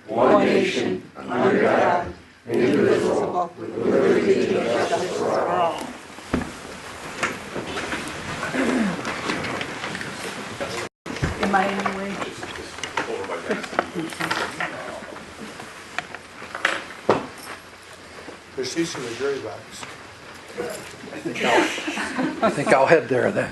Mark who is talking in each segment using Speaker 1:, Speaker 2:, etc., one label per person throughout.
Speaker 1: one nation, under God, indivisible, with liberty and justice for all. Am I in the way?
Speaker 2: There's seats in the jury box.
Speaker 3: I think I'll head there then.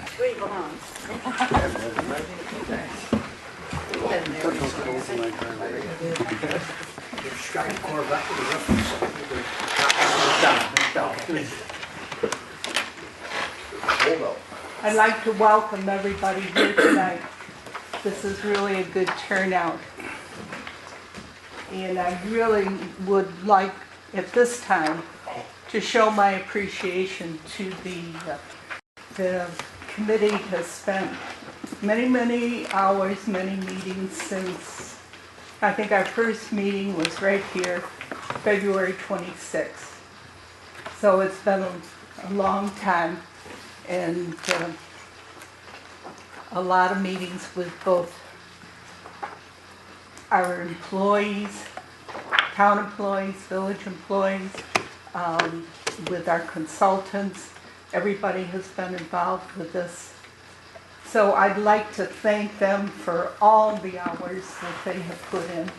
Speaker 1: I'd like to welcome everybody here tonight. This is really a good turnout. And I really would like, at this time, to show my appreciation to the committee has spent many hours, many meetings since, I think our first meeting was right here, February 26th. So it's been a long time, and a lot of meetings with both our employees, town employees, village employees, with our consultants. Everybody has been involved with this. So I'd like to thank them for all the hours that they have put in.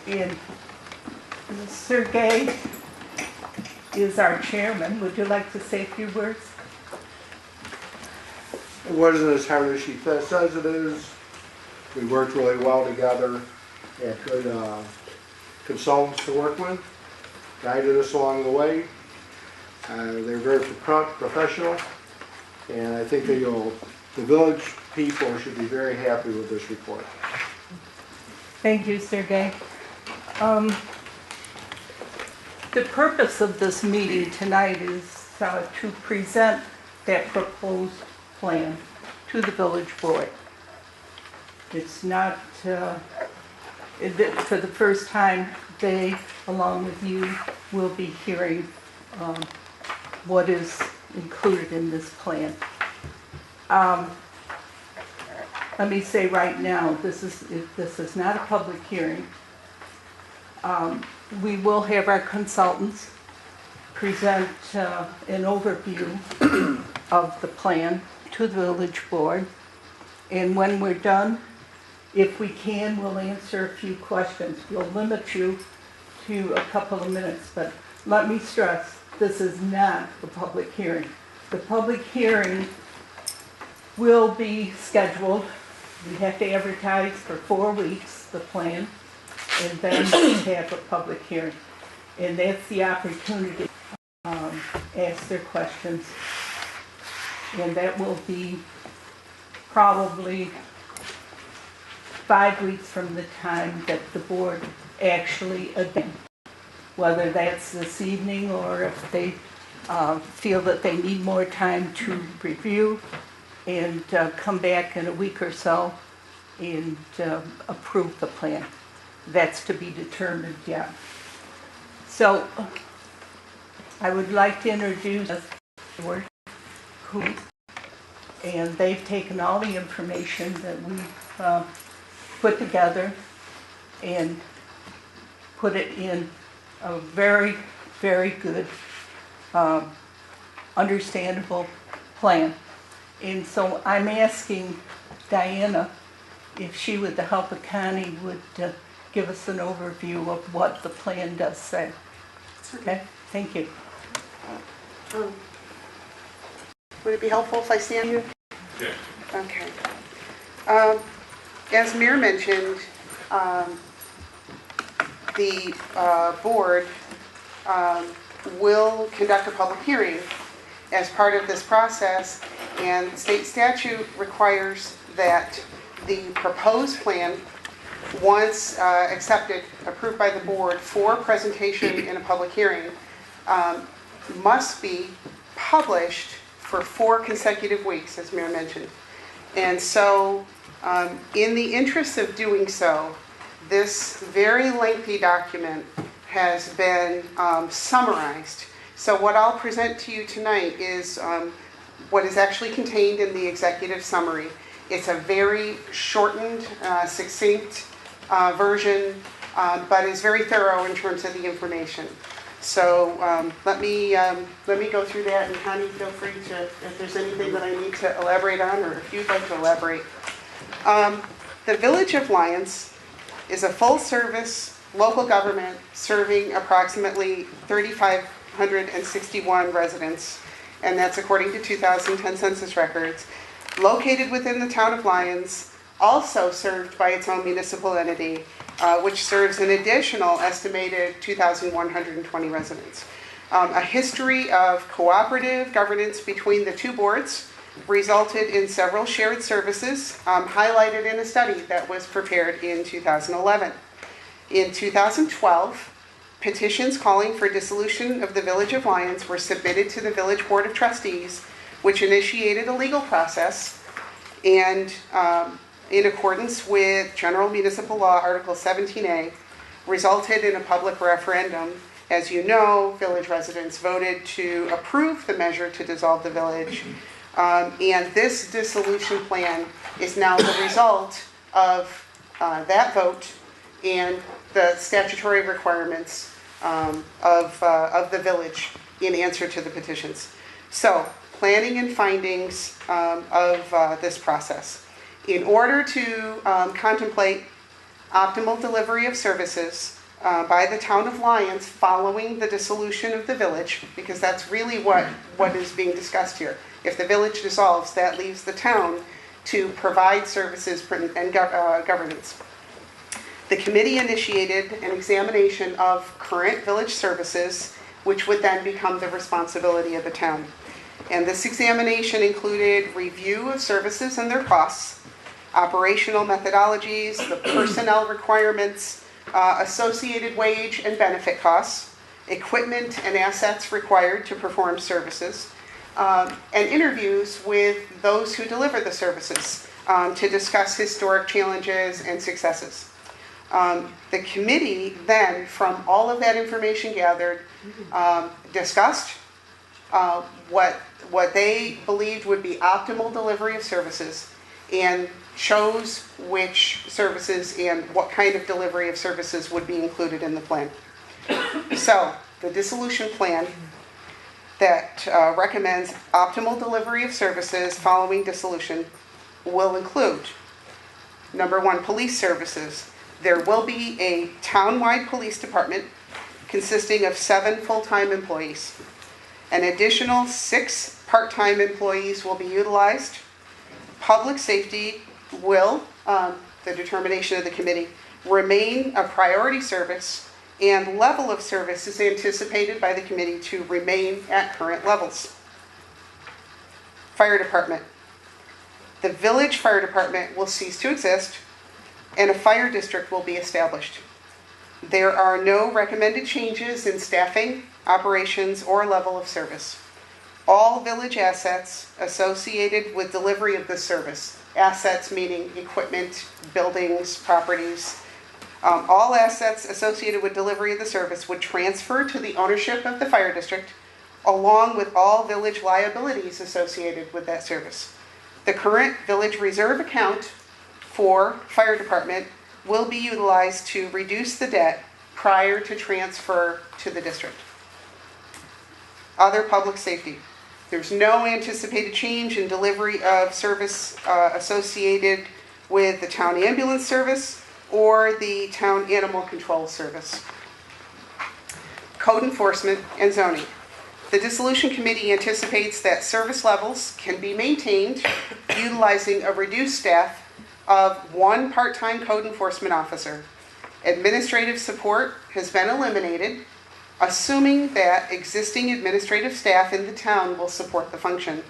Speaker 1: And Sergey is our chairman. Would you like to say a few words?
Speaker 2: It wasn't as hard as she says it is. We worked really well together. Had good consultants to work with. Guided us along the way. They're very professional, and I think the village people should be very happy with this report.
Speaker 1: Thank you, Sergey. The purpose of this meeting tonight is to present that proposed plan to the village board. It's not, for the first time, they, along with you, will be hearing what is included in this plan. Let me say right now, this is not a public hearing. We will have our consultants present an overview of the plan to the village board. And when we're done, if we can, we'll answer a few questions. We'll limit you to a couple of minutes, but let me stress, this is not a public hearing. The public hearing will be scheduled. We have to advertise for 4 weeks, the plan, and then have a public hearing. And that's the opportunity to ask their questions. And that will be probably 5 weeks from the time that the board actually adopts. Whether that's this evening or if they feel that they need more time to review and come back in a week or so and approve the plan. That's to be determined yet. So I would like to introduce who, and they've taken all the information that we've put together and put it in a very good, understandable plan. And so I'm asking Diana if she, with the help of Connie, would give us an overview of what the plan does say. Okay, thank you.
Speaker 4: Would it be helpful if I stand here?
Speaker 5: Yeah.
Speaker 4: Okay. As Mayor mentioned, the board will conduct a public hearing as part of this process, and state statute requires that the proposed plan, once accepted, approved by the board for presentation in a public hearing, must be published for 4 consecutive weeks, as Mayor mentioned. And so, in the interest of doing so, this very lengthy document has been summarized. So what I'll present to you tonight is what is actually contained in the executive summary. It's a very shortened, succinct version but is very thorough in terms of the information. So let me go through that, and Connie, feel free to, if there's anything that I need to elaborate on, or if you'd like to elaborate. The Village of Lyons is a full-service local government serving approximately 3,561 residents, and that's according to 2010 census records, located within the town of Lyons, also served by its own municipal entity, which serves an additional estimated 2,120 residents. A history of cooperative governance between the two boards resulted in several shared services highlighted in a study that was prepared in 2011. In 2012, petitions calling for dissolution of the Village of Lyons were submitted to the Village Board of Trustees, which initiated a legal process, and in accordance with General Municipal Law Article 17A, resulted in a public referendum. As you know, village residents voted to approve the measure to dissolve the village, and this dissolution plan is now the result of that vote and the statutory requirements of the village in answer to the petitions. So, planning and findings of this process. In order to contemplate optimal delivery of services by the town of Lyons following the dissolution of the village, because that's really what is being discussed here. If the village dissolves, that leaves the town to provide services and governance. The committee initiated an examination of current village services, which would then become the responsibility of the town. And this examination included review of services and their costs, operational methodologies, the personnel requirements, associated wage and benefit costs, equipment and assets required to perform services, and interviews with those who deliver the services to discuss historic challenges and successes. The committee then, from all of that information gathered, discussed what they believed would be optimal delivery of services, and chose which services and what kind of delivery of services would be included in the plan. So, the dissolution plan that recommends optimal delivery of services following dissolution will include, number one, police services. There will be a town-wide police department consisting of 7 full-time employees. An additional 6 part-time employees will be utilized. Public safety will, the determination of the committee, remain a priority service, and level of service is anticipated by the committee to remain at current levels. Fire department. The village fire department will cease to exist, and a fire district will be established. There are no recommended changes in staffing, operations, or level of service. All village assets associated with delivery of this service, assets meaning equipment, buildings, properties, all assets associated with delivery of the service would transfer to the ownership of the fire district, along with all village liabilities associated with that service. The current village reserve account for fire department will be utilized to reduce the debt prior to transfer to the district. Other public safety. There's no anticipated change in delivery of service associated with the town ambulance service or the town animal control service. Code enforcement and zoning. The dissolution committee anticipates that service levels can be maintained utilizing a reduced staff of 1 part-time code enforcement officer. Administrative support has been eliminated, assuming that existing administrative staff in the town will support the function.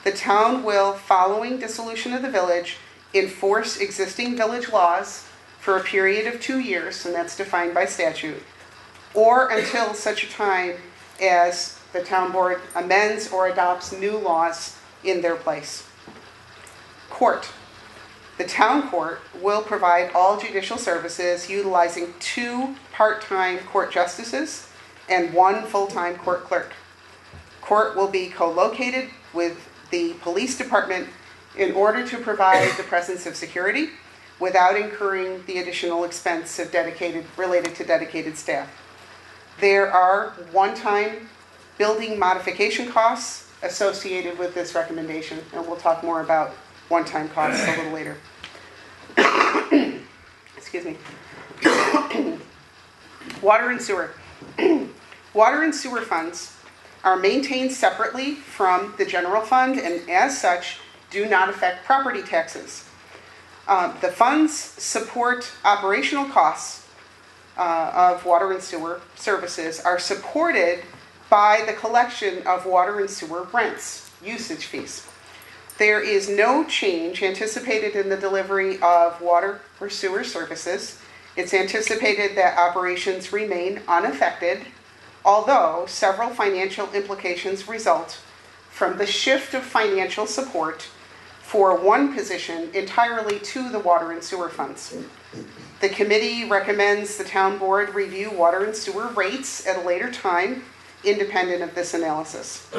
Speaker 4: The town will, following dissolution of the village, enforce existing village laws for a period of 2 years, and that's defined by statute, or until such a time as the town board amends or adopts new laws in their place. Court. The town court will provide all judicial services utilizing 2 part-time court justices and 1 full-time court clerk. Court will be co-located with the police department in order to provide the presence of security, without incurring the additional expense of related to dedicated staff. There are one-time building modification costs associated with this recommendation, and we'll talk more about one-time costs a little later. Excuse me. Water and sewer. Water and sewer funds are maintained separately from the general fund and as such do not affect property taxes. The funds support operational costs of water and sewer services are supported by the collection of water and sewer rents, usage fees. There is no change anticipated in the delivery of water or sewer services. It's anticipated that operations remain unaffected, although several financial implications result from the shift of financial support for one position entirely to the water and sewer funds. The committee recommends the town board review water and sewer rates at a later time, independent of this analysis.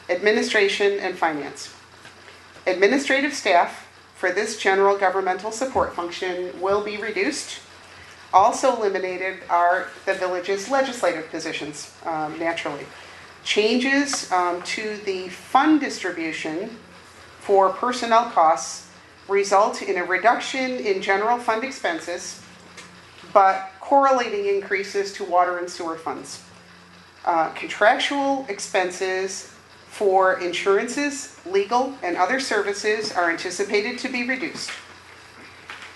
Speaker 4: Administration and finance. Administrative staff for this general governmental support function will be reduced. Also eliminated are the village's legislative positions, naturally. Changes to the fund distribution for personnel costs result in a reduction in general fund expenses, but correlating increases to water and sewer funds. Contractual expenses for insurances, legal, and other services are anticipated to be reduced.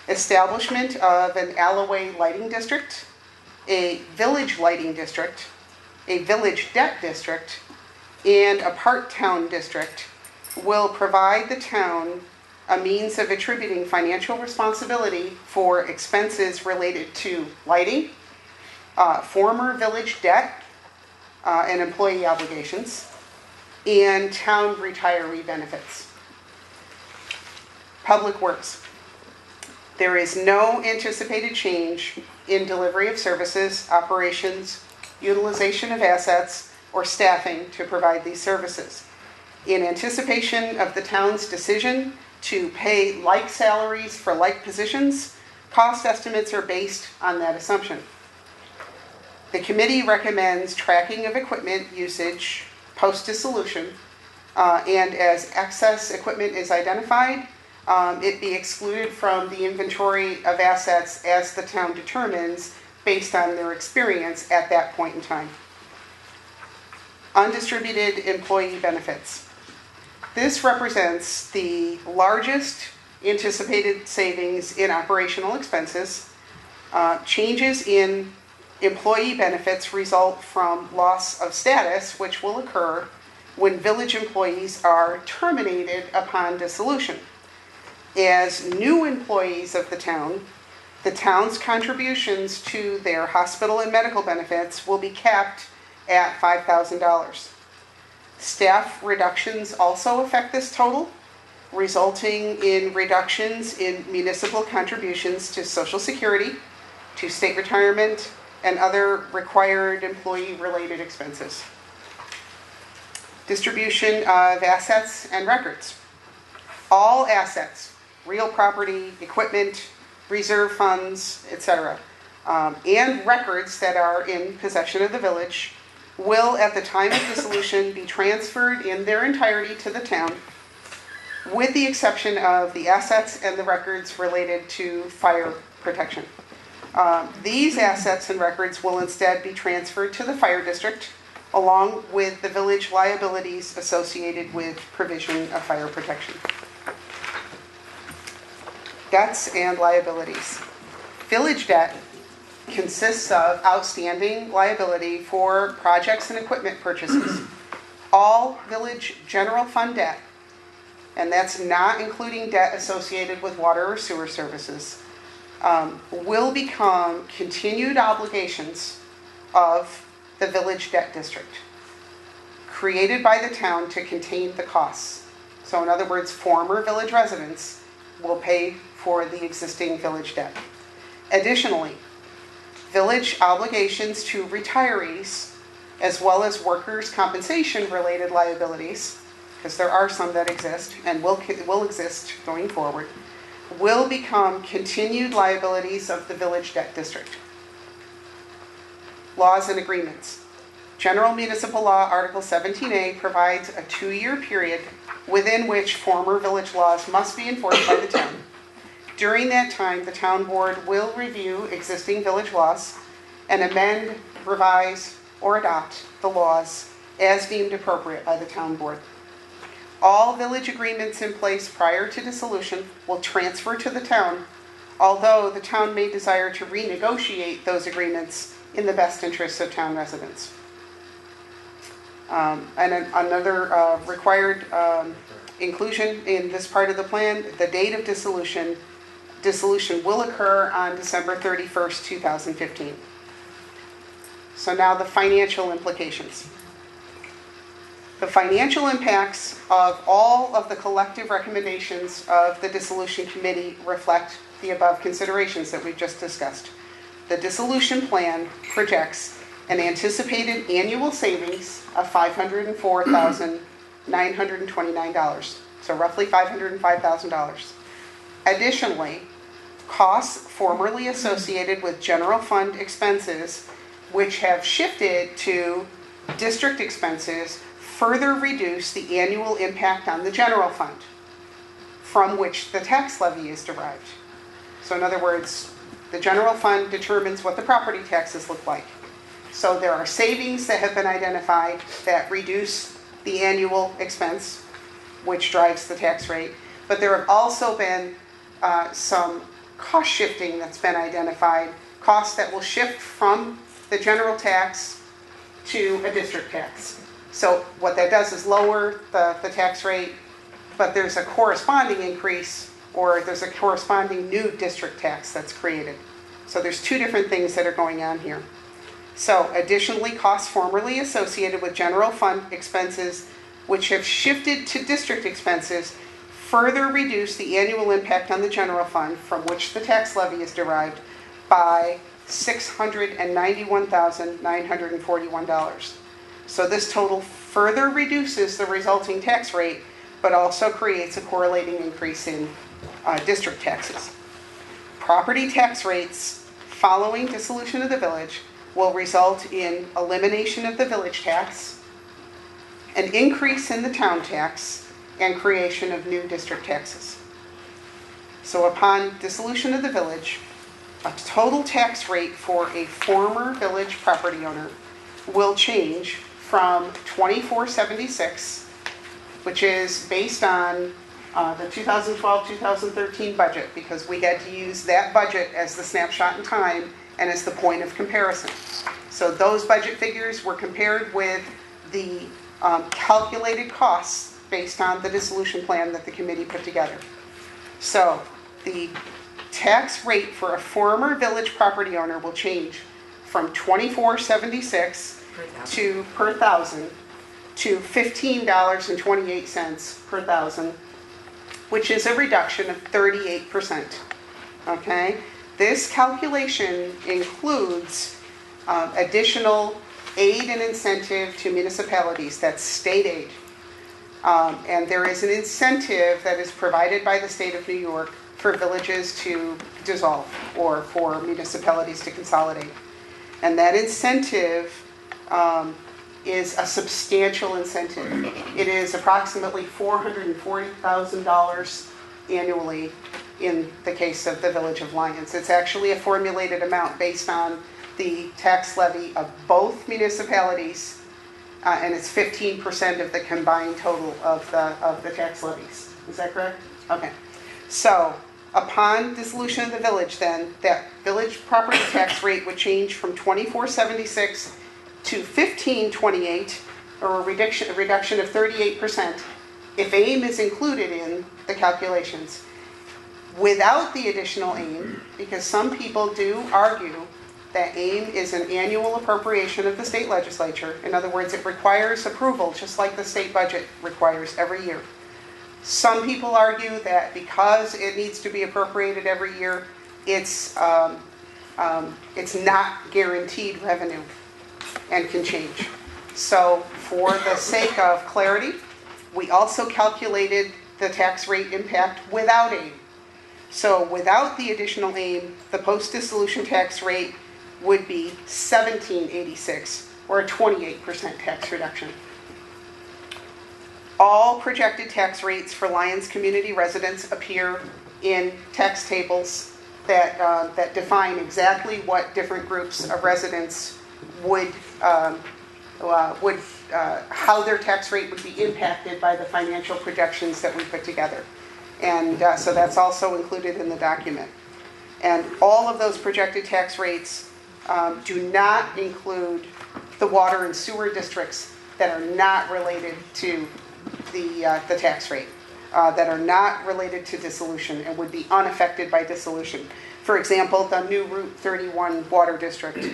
Speaker 4: Establishment of an Alloway lighting district, a village lighting district, a village debt district, and a part-town district will provide the town a means of attributing financial responsibility for expenses related to lighting, former village debt and employee obligations, and town retiree benefits. Public Works. There is no anticipated change in delivery of services, operations, utilization of assets, or staffing to provide these services. In anticipation of the town's decision to pay like salaries for like positions, cost estimates are based on that assumption. The committee recommends tracking of equipment usage post-dissolution, and as excess equipment is identified, it be excluded from the inventory of assets as the town determines based on their experience at that point in time. Undistributed employee benefits. This represents the largest anticipated savings in operational expenses. Changes in employee benefits result from loss of status, which will occur when village employees are terminated upon dissolution. As new employees of the town's contributions to their hospital and medical benefits will be capped at $5,000. Staff reductions also affect this total, resulting in reductions in municipal contributions to Social Security, to state retirement, and other required employee-related expenses. Distribution of assets and records. All assets, real property, equipment, reserve funds, etc., and records that are in possession of the village will, at the time of dissolution, be transferred in their entirety to the town, with the exception of the assets and the records related to fire protection. These assets and records will instead be transferred to the fire district, along with the village liabilities associated with provision of fire protection. Debts and liabilities. Village debt consists of outstanding liability for projects and equipment purchases. All village general fund debt, and that's not including debt associated with water or sewer services, will become continued obligations of the village debt district, created by the town to contain the costs. So in other words, former village residents will pay for the existing village debt. Additionally, village obligations to retirees, as well as workers' compensation related liabilities, because there are some that exist and will exist going forward, will become continued liabilities of the village debt district. Laws and agreements. General Municipal Law Article 17A provides a 2-year period within which former village laws must be enforced by the town. During that time, the town board will review existing village laws and amend, revise, or adopt the laws as deemed appropriate by the town board. All village agreements in place prior to dissolution will transfer to the town, although the town may desire to renegotiate those agreements in the best interests of town residents. Another required inclusion in this part of the plan, the date of dissolution. Dissolution will occur on December 31st, 2015. So now the financial implications. The financial impacts of all of the collective recommendations of the Dissolution Committee reflect the above considerations that we've just discussed. The dissolution plan projects an anticipated annual savings of $504,929, so roughly $505,000. Additionally, costs formerly associated with general fund expenses, which have shifted to district expenses, further reduce the annual impact on the general fund from which the tax levy is derived. So in other words, the general fund determines what the property taxes look like. So there are savings that have been identified that reduce the annual expense, which drives the tax rate. But there have also been some cost shifting that's been identified, costs that will shift from the general tax to a district tax. So what that does is lower the tax rate, but there's a corresponding increase, or there's a corresponding new district tax that's created. So there's two different things that are going on here. So additionally, costs formerly associated with general fund expenses, which have shifted to district expenses, further reduce the annual impact on the general fund from which the tax levy is derived by $691,941. So this total further reduces the resulting tax rate, but also creates a correlating increase in district taxes. Property tax rates following dissolution of the village will result in elimination of the village tax, an increase in the town tax, and creation of new district taxes. So upon dissolution of the village, a total tax rate for a former village property owner will change from $24.76, which is based on the 2012-2013 budget, because we had to use that budget as the snapshot in time and as the point of comparison. So those budget figures were compared with the calculated costs based on the dissolution plan that the committee put together. So the tax rate for a former village property owner will change from $24.76 per thousand to $15.28 per thousand, which is a reduction of 38%. Okay? This calculation includes additional aid and incentive to municipalities. That's state aid. And there is an incentive that is provided by the state of New York for villages to dissolve or for municipalities to consolidate. And that incentive is a substantial incentive. It is approximately $440,000 annually in the case of the village of Lyons. It's actually a formulated amount based on the tax levy of both municipalities, and it's 15% of the combined total of the tax levies. Is that correct? Okay. So upon dissolution of the village, then, that village property tax rate would change from $24.76 to $15.28, or a reduction of 38%, if AIM is included in the calculations. Without the additional AIM, because some people do argue that AIM is an annual appropriation of the state legislature. In other words, it requires approval, just like the state budget requires every year. Some people argue that because it needs to be appropriated every year, it's not guaranteed revenue and can change. So for the sake of clarity, we also calculated the tax rate impact without AIM. So without the additional aim, the post-dissolution tax rate would be $17.86, or a 28% tax reduction. All projected tax rates for Lyons community residents appear in tax tables that define exactly what different groups of residents would how their tax rate would be impacted by the financial projections that we put together. And so that's also included in the document. And all of those projected tax rates do not include the water and sewer districts that are not related to the tax rate, that are not related to dissolution and would be unaffected by dissolution. For example, the new Route 31 water district,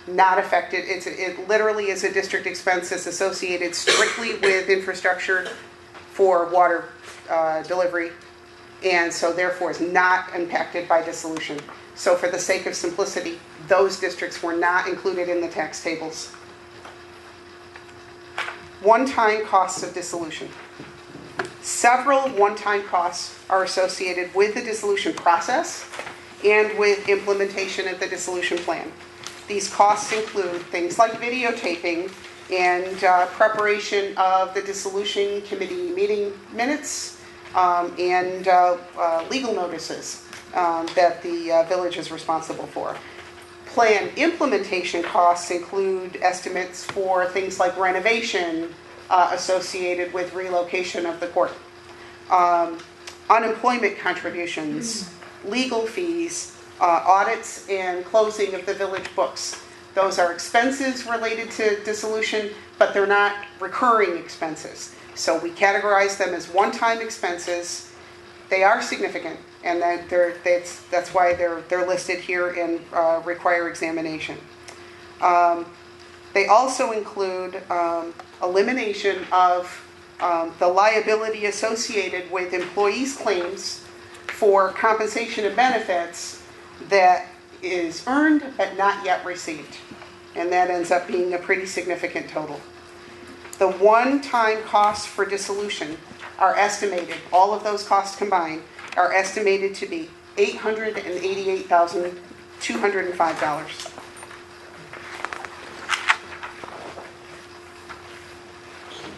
Speaker 4: not affected. It literally is a district expense that's associated strictly with infrastructure for water delivery, and so therefore is not impacted by dissolution. So for the sake of simplicity, those districts were not included in the tax tables. One-time costs of dissolution. Several one-time costs are associated with the dissolution process and with implementation of the dissolution plan. These costs include things like videotaping and preparation of the dissolution committee meeting minutes and legal notices that the village is responsible for. Plan implementation costs include estimates for things like renovation associated with relocation of the court, unemployment contributions, legal fees, audits and closing of the village books. Those are expenses related to dissolution, but they're not recurring expenses. So we categorize them as one-time expenses. They are significant, and that's why they're listed here and require examination. They also include elimination of the liability associated with employees' claims for compensation and benefits that is earned but not yet received. And that ends up being a pretty significant total. The one-time costs for dissolution are estimated, all of those costs combined, are estimated to be $888,205.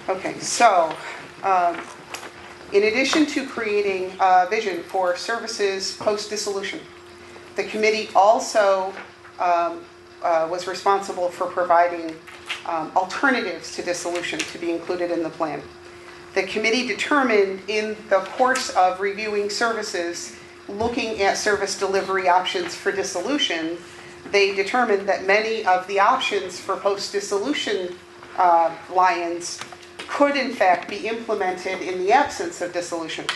Speaker 4: Okay, so in addition to creating a vision for services post-dissolution, the committee also was responsible for providing alternatives to dissolution to be included in the plan. The committee determined in the course of reviewing services, looking at service delivery options for dissolution, they determined that many of the options for post-dissolution Lyons could in fact be implemented in the absence of dissolution.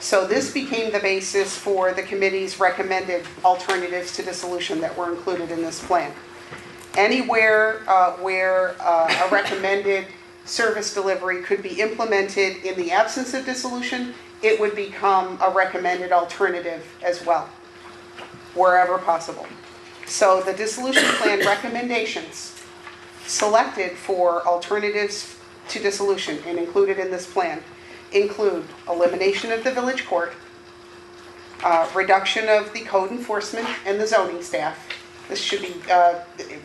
Speaker 4: So this became the basis for the committee's recommended alternatives to dissolution that were included in this plan. Anywhere where a recommended service delivery could be implemented in the absence of dissolution, it would become a recommended alternative as well, wherever possible. So the dissolution plan recommendations selected for alternatives to dissolution and included in this plan include elimination of the village court, reduction of the code enforcement and the zoning staff. This should be,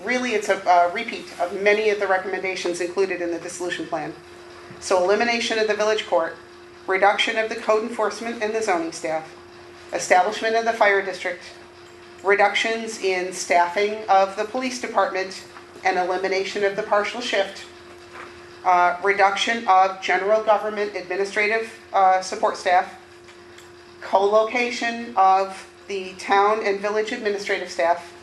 Speaker 4: really it's a repeat of many of the recommendations included in the dissolution plan. So elimination of the village court, reduction of the code enforcement and the zoning staff, establishment of the fire district, reductions in staffing of the police department and elimination of the partial shift, reduction of general government administrative support staff, co-location of the town and village administrative staff,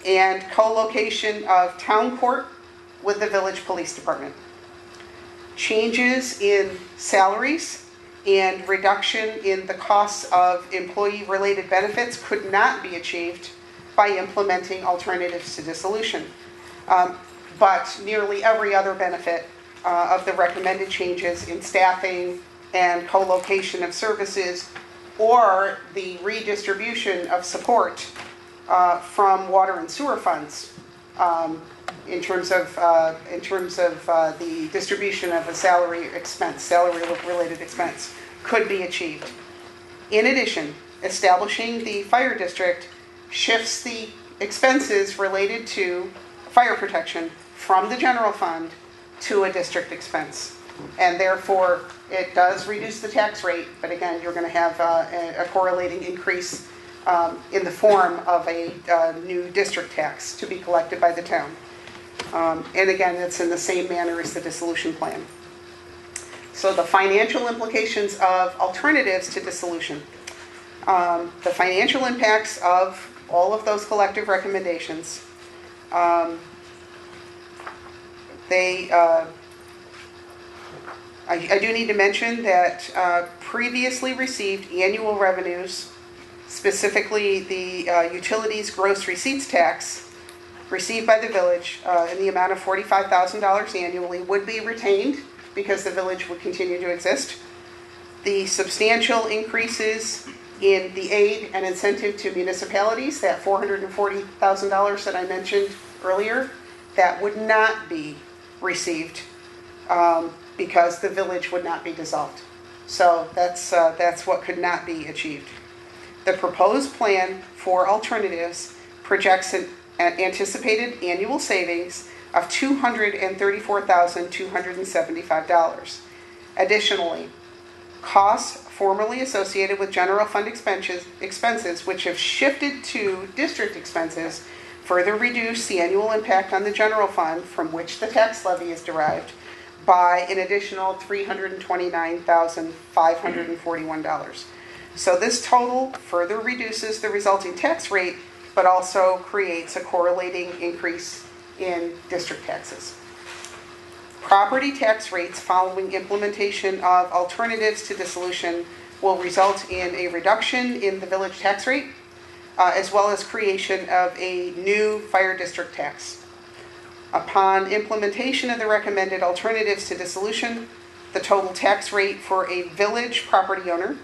Speaker 4: and co-location of town court with the village police department. Changes in salaries and reduction in the costs of employee-related benefits could not be achieved by implementing alternatives to dissolution. But nearly every other benefit of the recommended changes in staffing and co-location of services or the redistribution of support from water and sewer funds in terms of the distribution of a salary-related expense, could be achieved. In addition, establishing the fire district shifts the expenses related to fire protection from the general fund to a district expense. And therefore, it does reduce the tax rate, but again, you're going to have a correlating increase in the form of a new district tax to be collected by the town. And again, it's in the same manner as the dissolution plan. So the financial implications of alternatives to dissolution. The financial impacts of all of those collective recommendations. I do need to mention that previously received annual revenues, specifically the utilities gross receipts tax received by the village in the amount of $45,000 annually, would be retained because the village would continue to exist. The substantial increases in the aid and incentive to municipalities, that $440,000 that I mentioned earlier, that would not be received because the village would not be dissolved. So that's what could not be achieved. The proposed plan for alternatives projects an anticipated annual savings of $234,275. Additionally, costs formerly associated with general fund expenses which have shifted to district expenses further reduce the annual impact on the general fund from which the tax levy is derived by an additional $329,541. So this total further reduces the resulting tax rate, but also creates a correlating increase in district taxes. Property tax rates following implementation of alternatives to dissolution will result in a reduction in the village tax rate, as well as creation of a new fire district tax. Upon implementation of the recommended alternatives to dissolution, the total tax rate for a village property owner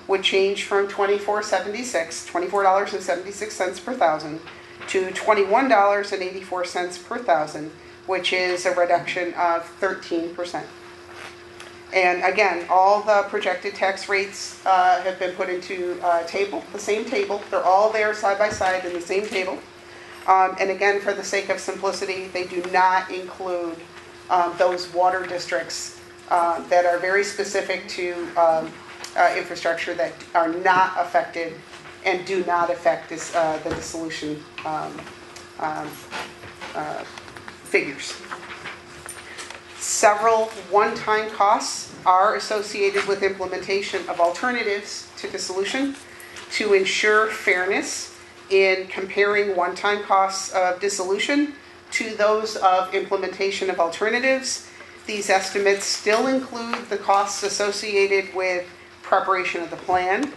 Speaker 4: would change from $24.76 per thousand to $21.84 per thousand, which is a reduction of 13%. And again, all the projected tax rates have been put into a table, the same table. They're all there side by side in the same table. And again, for the sake of simplicity, they do not include those water districts that are very specific to infrastructure that are not affected and do not affect this, the dissolution figures. Several one-time costs are associated with implementation of alternatives to dissolution to ensure fairness in comparing one-time costs of dissolution to those of implementation of alternatives. These estimates still include the costs associated with preparation of the plan,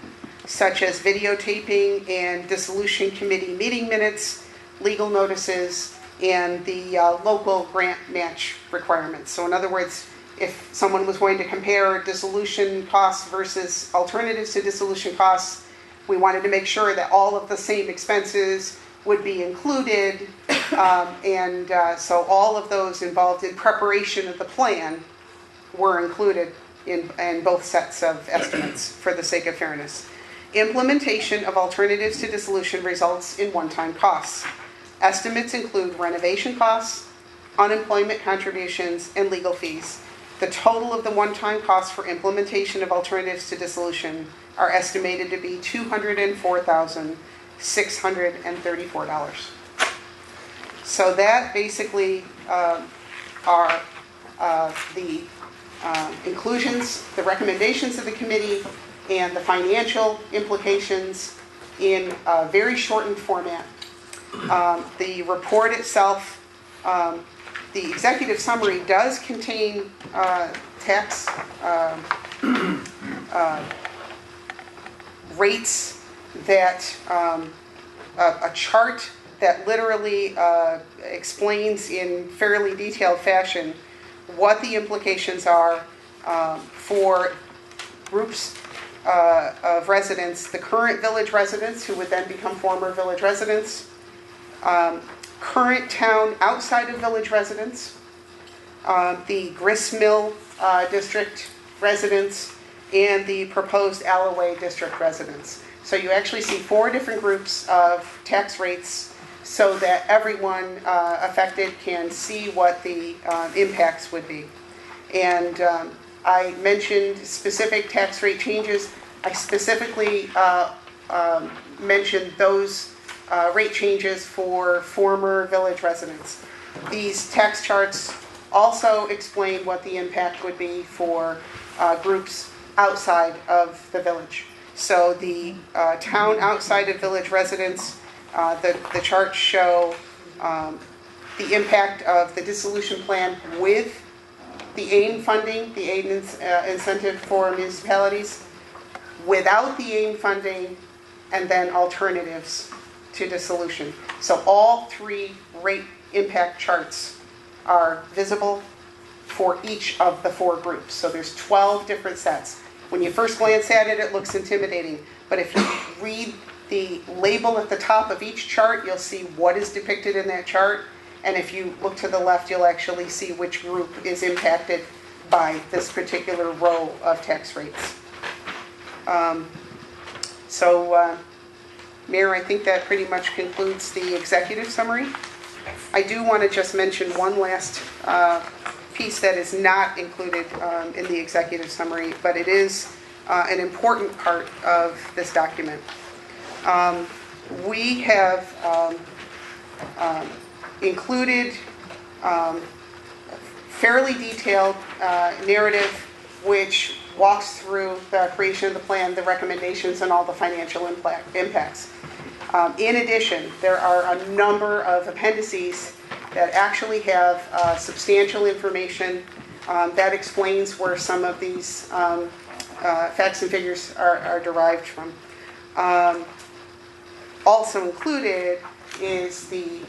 Speaker 4: such as videotaping and dissolution committee meeting minutes, legal notices, and the local grant match requirements. So in other words, if someone was going to compare dissolution costs versus alternatives to dissolution costs, we wanted to make sure that all of the same expenses would be included, so all of those involved in preparation of the plan were included in both sets of estimates for the sake of fairness. Implementation of alternatives to dissolution results in one-time costs. Estimates include renovation costs, unemployment contributions, and legal fees. The total of the one-time costs for implementation of alternatives to dissolution are estimated to be $204,634. So that basically are the inclusions, the recommendations of the committee, and the financial implications in a very shortened format. The report itself, the executive summary does contain tax rates that, a chart that literally explains in fairly detailed fashion what the implications are for groups of residents, the current village residents who would then become former village residents, current town outside of village residents, the Gristmill district residents, and the proposed Alloway district residents. So you actually see 4 different groups of tax rates so that everyone affected can see what the impacts would be. And I mentioned specific tax rate changes. I specifically mentioned those rate changes for former village residents. These tax charts also explain what the impact would be for groups outside of the village. So the town outside of village residents, the charts show the impact of the dissolution plan with the AIM funding, the AIM incentive for municipalities, without the AIM funding, and then alternatives to dissolution. So all 3 rate impact charts are visible for each of the 4 groups. So there's 12 different sets. When you first glance at it, it looks intimidating. But if you read the label at the top of each chart, you'll see what is depicted in that chart. And if you look to the left, you'll actually see which group is impacted by this particular row of tax rates. Mayor, I think that pretty much concludes the executive summary. I do want to just mention one last piece that is not included in the executive summary, but it is an important part of this document. We have included fairly detailed narrative which walks through the creation of the plan, the recommendations, and all the financial impacts. In addition, there are a number of appendices that actually have substantial information that explains where some of these facts and figures are derived from. Also included is the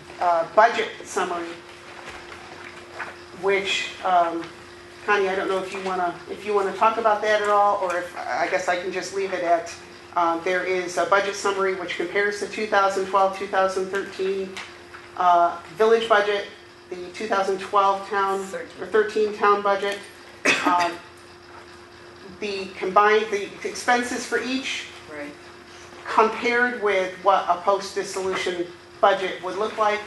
Speaker 4: budget summary, which Connie, I don't know if you want to talk about that at all, or if I guess I can just leave it at there is a budget summary which compares the 2012-2013 village budget, the 2012 town or 13 town budget, the expenses for each,
Speaker 5: right,
Speaker 4: compared with what a post-dissolution budget would look like,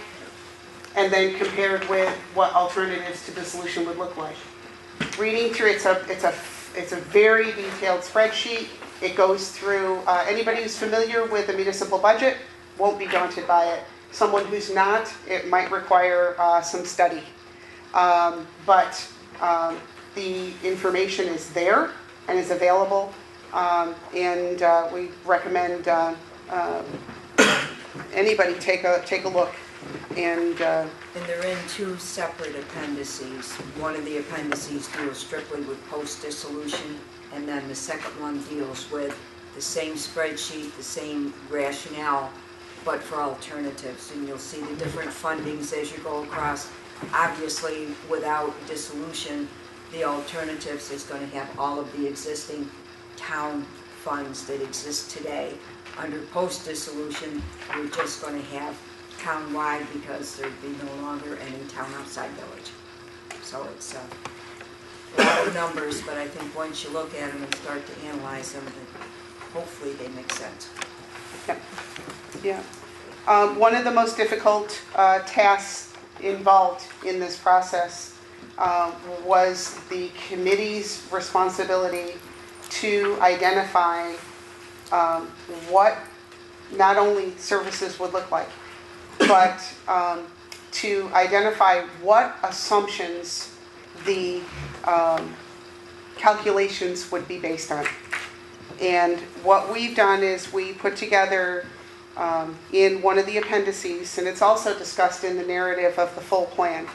Speaker 4: and then compared with what alternatives to dissolution would look like. Reading through, it's a very detailed spreadsheet. It goes through, anybody who's familiar with the municipal budget won't be daunted by it. Someone who's not, it might require some study. But the information is there and is available, and we recommend anybody take a look. And
Speaker 5: they're in 2 separate appendices. One of the appendices deals strictly with post-dissolution, and then the second one deals with the same spreadsheet, the same rationale, but for alternatives. And you'll see the different fundings as you go across. Obviously, without dissolution, the alternatives is going to have all of the existing town funds that exist today. Under post-dissolution, we're just going to have town-wide because there'd be no longer any town outside village. So it's a lot of numbers, but I think once you look at them and start to analyze them, hopefully they make sense.
Speaker 4: Yeah. One of the most difficult tasks involved in this process was the committee's responsibility to identify what not only services would look like, but to identify what assumptions the calculations would be based on. And what we've done is we put together in one of the appendices, and it's also discussed in the narrative of the full plan,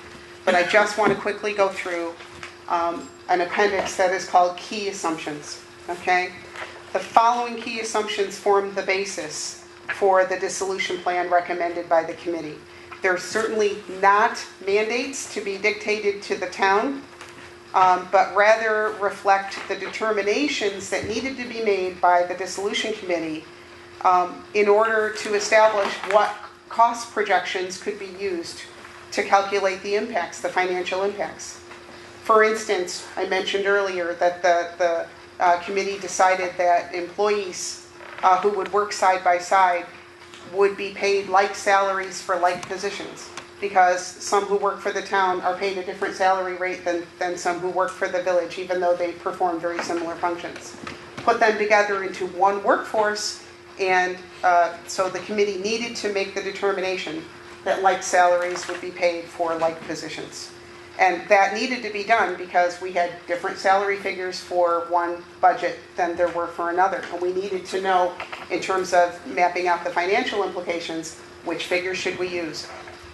Speaker 4: but I just want to quickly go through an appendix that is called Key Assumptions, okay? The following key assumptions form the basis for the dissolution plan recommended by the committee. They're certainly not mandates to be dictated to the town, but rather reflect the determinations that needed to be made by the dissolution committee in order to establish what cost projections could be used to calculate the impacts, the financial impacts. For instance, I mentioned earlier that the committee decided that employees who would work side by side would be paid like salaries for like positions, because some who work for the town are paid a different salary rate than some who work for the village, even though they perform very similar functions. Put them together into one workforce, and so the committee needed to make the determination that like salaries would be paid for like positions. And that needed to be done because we had different salary figures for one budget than there were for another. And we needed to know, in terms of mapping out the financial implications, which figures should we use.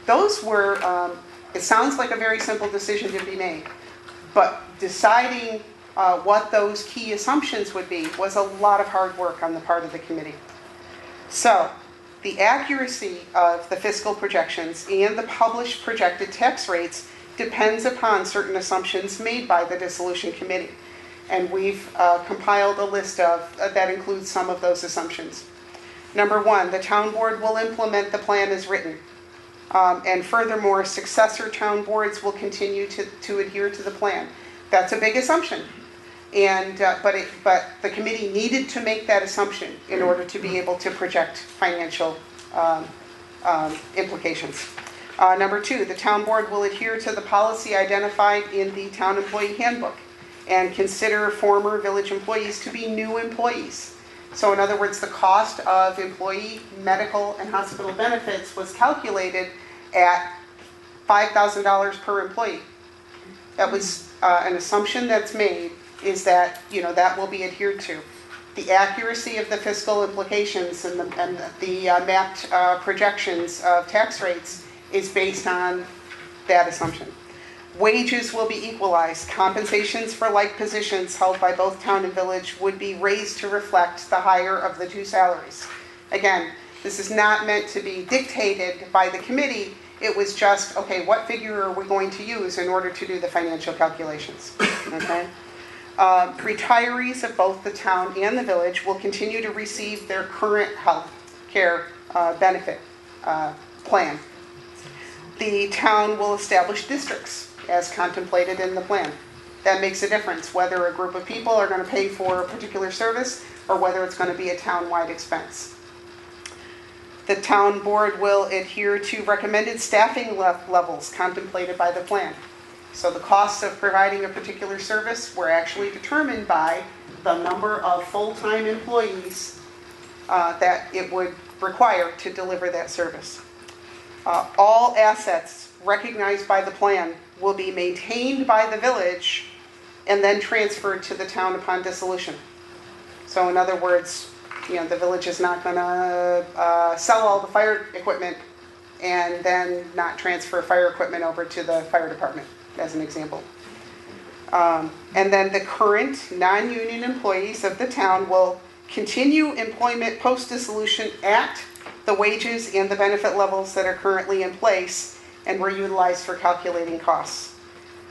Speaker 4: Those were, it sounds like a very simple decision to be made, but deciding what those key assumptions would be was a lot of hard work on the part of the committee. So, the accuracy of the fiscal projections and the published projected tax rates depends upon certain assumptions made by the dissolution committee. And we've compiled a list that includes some of those assumptions. Number one, the town board will implement the plan as written. And furthermore, successor town boards will continue to adhere to the plan. That's a big assumption. And, but the committee needed to make that assumption in order to be able to project financial implications. Number two, the town board will adhere to the policy identified in the town employee handbook and consider former village employees to be new employees. So in other words, the cost of employee medical and hospital benefits was calculated at $5,000 per employee. That was an assumption that's made, is that, that will be adhered to. The accuracy of the fiscal implications and the mapped projections of tax rates is based on that assumption. Wages will be equalized. Compensations for like positions held by both town and village would be raised to reflect the higher of the two salaries. Again, this is not meant to be dictated by the committee. It was just, okay, what figure are we going to use in order to do the financial calculations? Okay. Retirees of both the town and the village will continue to receive their current health care benefit plan. The town will establish districts as contemplated in the plan. That makes a difference whether a group of people are going to pay for a particular service or whether it's going to be a town-wide expense. The town board will adhere to recommended staffing levels contemplated by the plan. So the costs of providing a particular service were actually determined by the number of full-time employees that it would require to deliver that service. All assets recognized by the plan will be maintained by the village and then transferred to the town upon dissolution. So in other words, the village is not going to sell all the fire equipment and then not transfer fire equipment over to the fire department, as an example. And then the current non-union employees of the town will continue employment post-dissolution at the wages and the benefit levels that are currently in place and were utilized for calculating costs.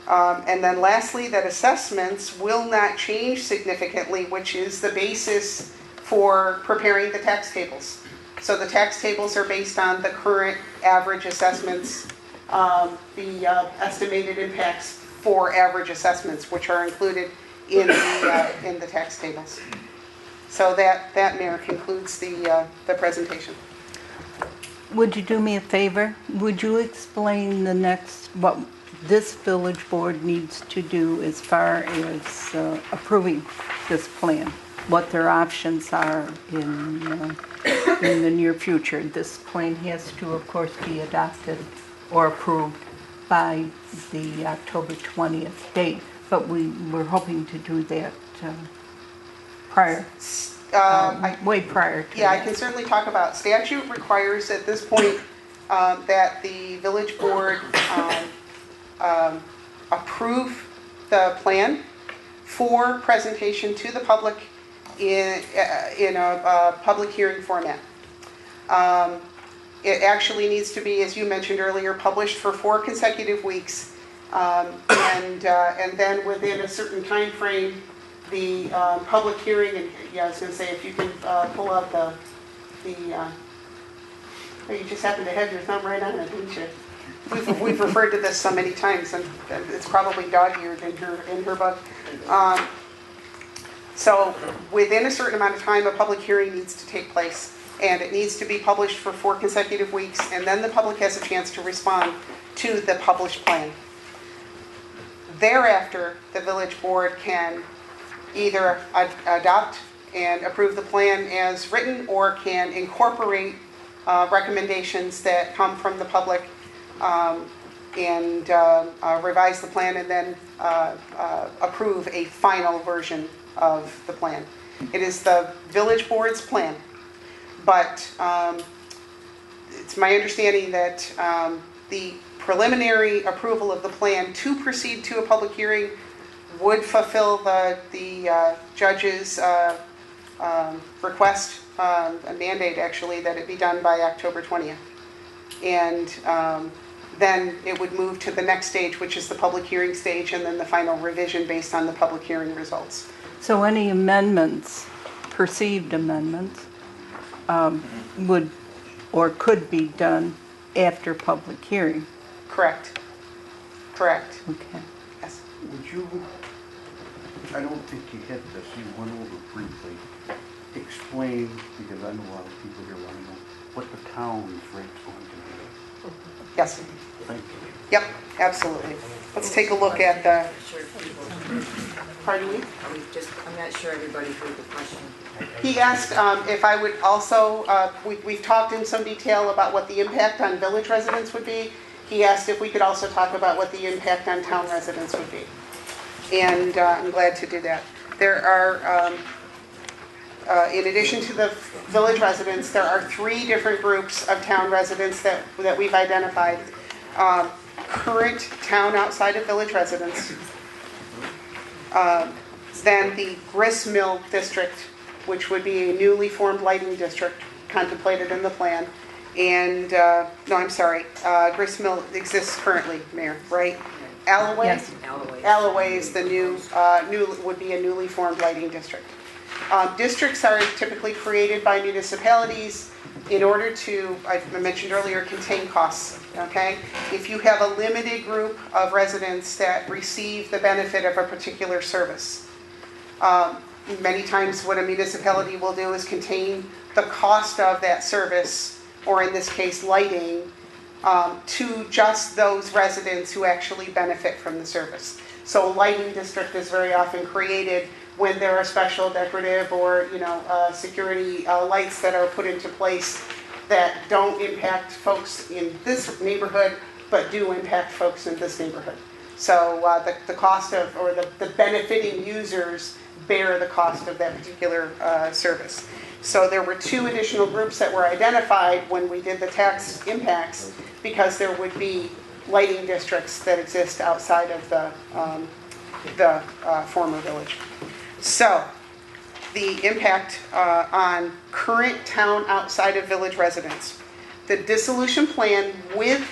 Speaker 4: And then lastly, that assessments will not change significantly, which is the basis for preparing the tax tables. So the tax tables are based on the current average assessments, the estimated impacts for average assessments, which are included in the tax tables. So that, Mayor, concludes the presentation.
Speaker 1: Would you do me a favor? Would you explain what this village board needs to do as far as approving this plan? What their options are in the near future? This plan has to, of course, be adopted or approved by the October 20th date, but we're hoping to do that prior. Way prior to
Speaker 4: Yeah,
Speaker 1: that.
Speaker 4: I can certainly talk about. Statute requires at this point that the village board approve the plan for presentation to the public in a public hearing format. It actually needs to be, as you mentioned earlier, published for 4 consecutive weeks, and then within a certain time frame, the public hearing, and I was going to say, if you can pull out oh, you just happened to have your thumb right on it, didn't you? We've referred to this so many times, and it's probably dog-eared in her book. So within a certain amount of time, a public hearing needs to take place, and it needs to be published for 4 consecutive weeks, and then the public has a chance to respond to the published plan. Thereafter, the village board can either adopt and approve the plan as written, or can incorporate recommendations that come from the public and revise the plan, and then approve a final version of the plan. It is the village board's plan, but it's my understanding that the preliminary approval of the plan to proceed to a public hearing would fulfill the judge's request, a mandate actually, that it be done by October 20th. And then it would move to the next stage, which is the public hearing stage, and then the final revision based on the public hearing results.
Speaker 1: So any amendments, perceived amendments, would or could be done after public hearing?
Speaker 4: Correct. Correct.
Speaker 1: Okay.
Speaker 4: Yes.
Speaker 6: Would you, I don't think you hit this, you went over briefly, explain, because I know a lot of people here want to know, what the town's rate's going to be.
Speaker 4: Yes.
Speaker 6: Thank you.
Speaker 4: Yep, absolutely. Let's take a look at the,
Speaker 5: Sure people,
Speaker 4: pardon me?
Speaker 5: I'm not sure everybody heard the question.
Speaker 4: He asked if I would also, we've talked in some detail about what the impact on village residents would be. He asked if we could also talk about what the impact on town residents would be. And I'm glad to do that. There are, in addition to the village residents, there are 3 different groups of town residents that we've identified. Current town outside of village residents. Then the grist mill district, which would be a newly formed lighting district contemplated in the plan. And, no, I'm sorry, grist mill exists currently, Mayor, right? Alloway?
Speaker 1: Yes.
Speaker 4: Alloway is the new, would be a newly formed lighting district. Districts are typically created by municipalities in order to, I mentioned earlier, contain costs, okay? If you have a limited group of residents that receive the benefit of a particular service, many times what a municipality will do is contain the cost of that service, or in this case, lighting, to just those residents who actually benefit from the service. So a lighting district is very often created when there are special decorative or security lights that are put into place that don't impact folks in this neighborhood, but do impact folks in this neighborhood. So the cost of, or the benefiting users bear the cost of that particular service. So there were 2 additional groups that were identified when we did the tax impacts, because there would be lighting districts that exist outside of the former village. So the impact on current town outside of village residents. The dissolution plan with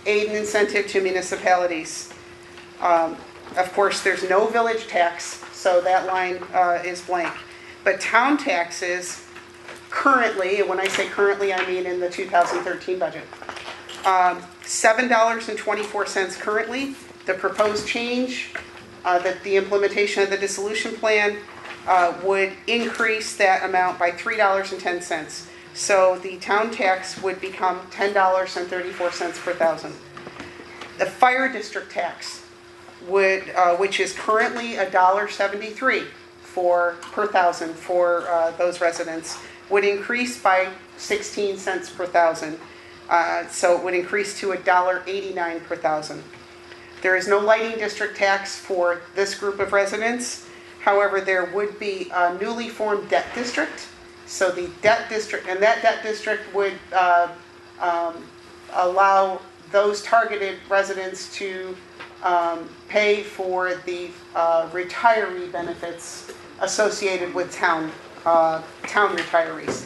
Speaker 4: aid and incentive to municipalities. Of course, there's no village tax, so that line is blank. But town taxes currently, and when I say currently, I mean in the 2013 budget, $7.24 currently. The proposed change, that the implementation of the dissolution plan would increase that amount by $3.10. So the town tax would become $10.34 per thousand. The fire district tax would, which is currently $1.73 per thousand for those residents, would increase by 16 cents per thousand. So it would increase to $1.89 per thousand. There is no lighting district tax for this group of residents. However, there would be a newly formed debt district. So the debt district, and that debt district would allow those targeted residents to pay for the retiree benefits associated with town retirees.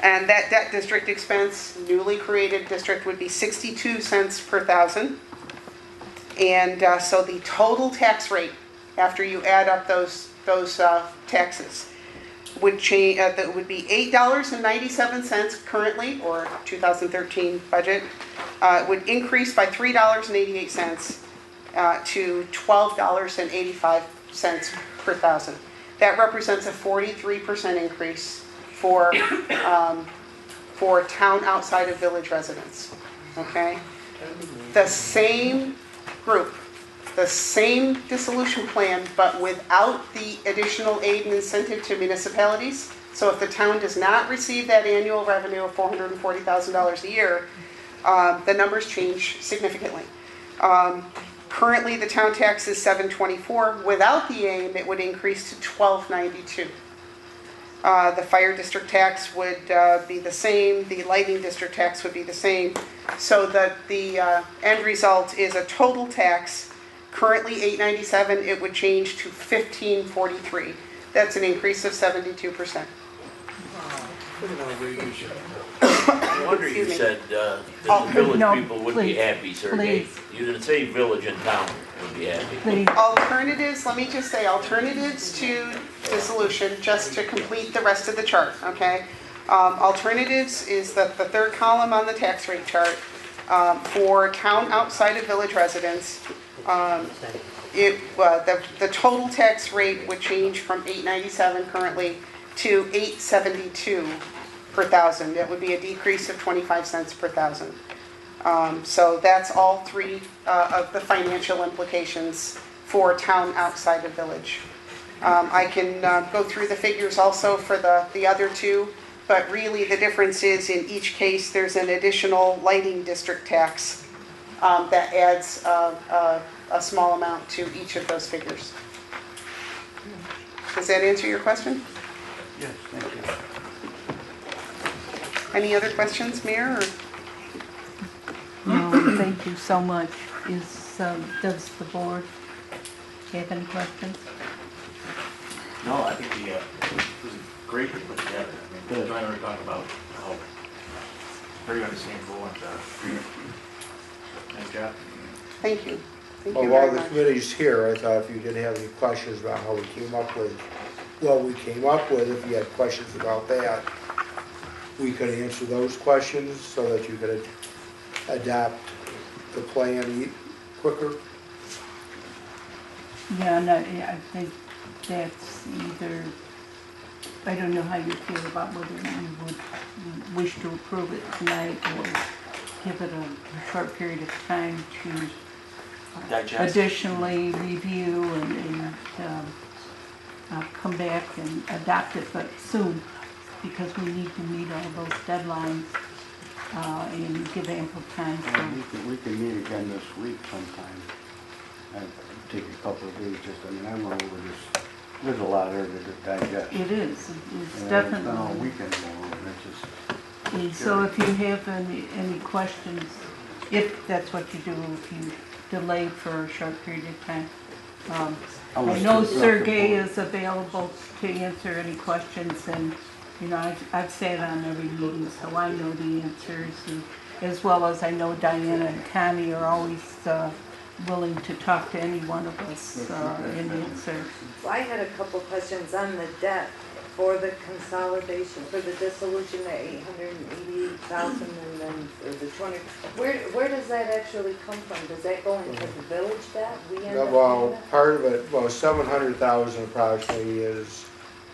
Speaker 4: And that debt district expense, newly created district, would be 62 cents per thousand. And so the total tax rate, after you add up those taxes, would change. That would be $8.97 currently, or 2013 budget. Would increase by $3.88 to $12.85 per thousand. that represents a 43% increase for town outside of village residents, okay? The same group, the same dissolution plan, but without the additional aid and incentive to municipalities. So if the town does not receive that annual revenue of $440,000 a year, the numbers change significantly. Currently, the town tax is $724. Without the AIM, it would increase to $1292. The fire district tax would be the same. The lighting district tax would be the same. So the end result is a total tax. Currently $897. It would change to $1543. That's an increase of 72%.
Speaker 7: No wonder you
Speaker 4: Excuse me.
Speaker 7: said that
Speaker 4: Oh,
Speaker 7: the village
Speaker 1: no,
Speaker 7: people would be
Speaker 1: please,
Speaker 7: happy, Sergey.
Speaker 1: please.
Speaker 7: You didn't say village and town would be happy.
Speaker 1: The,
Speaker 4: Alternatives, let me just say, alternatives to dissolution, just to complete the rest of the chart, okay? Alternatives is the third column on the tax rate chart. For town outside of village residents, the total tax rate would change from $897 currently to $872 per thousand. It would be a decrease of 25 cents per thousand. So that's all three of the financial implications for town outside of village. I can go through the figures also for the other two, but really the difference is in each case there's an additional lighting district tax that adds a small amount to each of those figures. Does that answer your question?
Speaker 6: Yes, thank you.
Speaker 4: Any other questions, Mayor?
Speaker 1: no, thank you so much. Does the board have any questions?
Speaker 8: No, I think it was great to put together. I mean, trying to talk about how very understandable and nice job.
Speaker 4: Thank you. Thank you
Speaker 2: Well, while
Speaker 4: very
Speaker 2: the
Speaker 4: much.
Speaker 2: committee's here, I thought if you did have any questions about how we came up with, if you had questions about that, we could answer those questions so that you could adapt the plan quicker.
Speaker 1: Yeah, no, I think that's either, I don't know how you feel about whether you would wish to approve it tonight or give it a short period of time to
Speaker 8: Digest.
Speaker 1: additionally review and come back and adopt it, but soon, because we need to meet all those deadlines and give ample time for.
Speaker 6: We can meet again this week sometime. And take a couple of days just, I mean, I went over this, there's a lot there to digest.
Speaker 1: It is, it's
Speaker 6: And it's
Speaker 1: definitely.
Speaker 6: been all weekend going over, and it's just,
Speaker 1: And so if you have any questions, if that's what you do, if you delay for a short period of time. I know Sergey is available to answer any questions, and, you know, I've sat on every meeting, so I know the answers, and as well as I know Diana and Connie are always willing to talk to any one of us and answer.
Speaker 9: Well, I had a couple questions on the debt for the consolidation, for the dissolution, the 880,000 and then for the 20. Where does that actually come from? Does that go into the village debt? We end up
Speaker 2: Well,
Speaker 9: paying it?
Speaker 2: part of it, well, 700,000 approximately is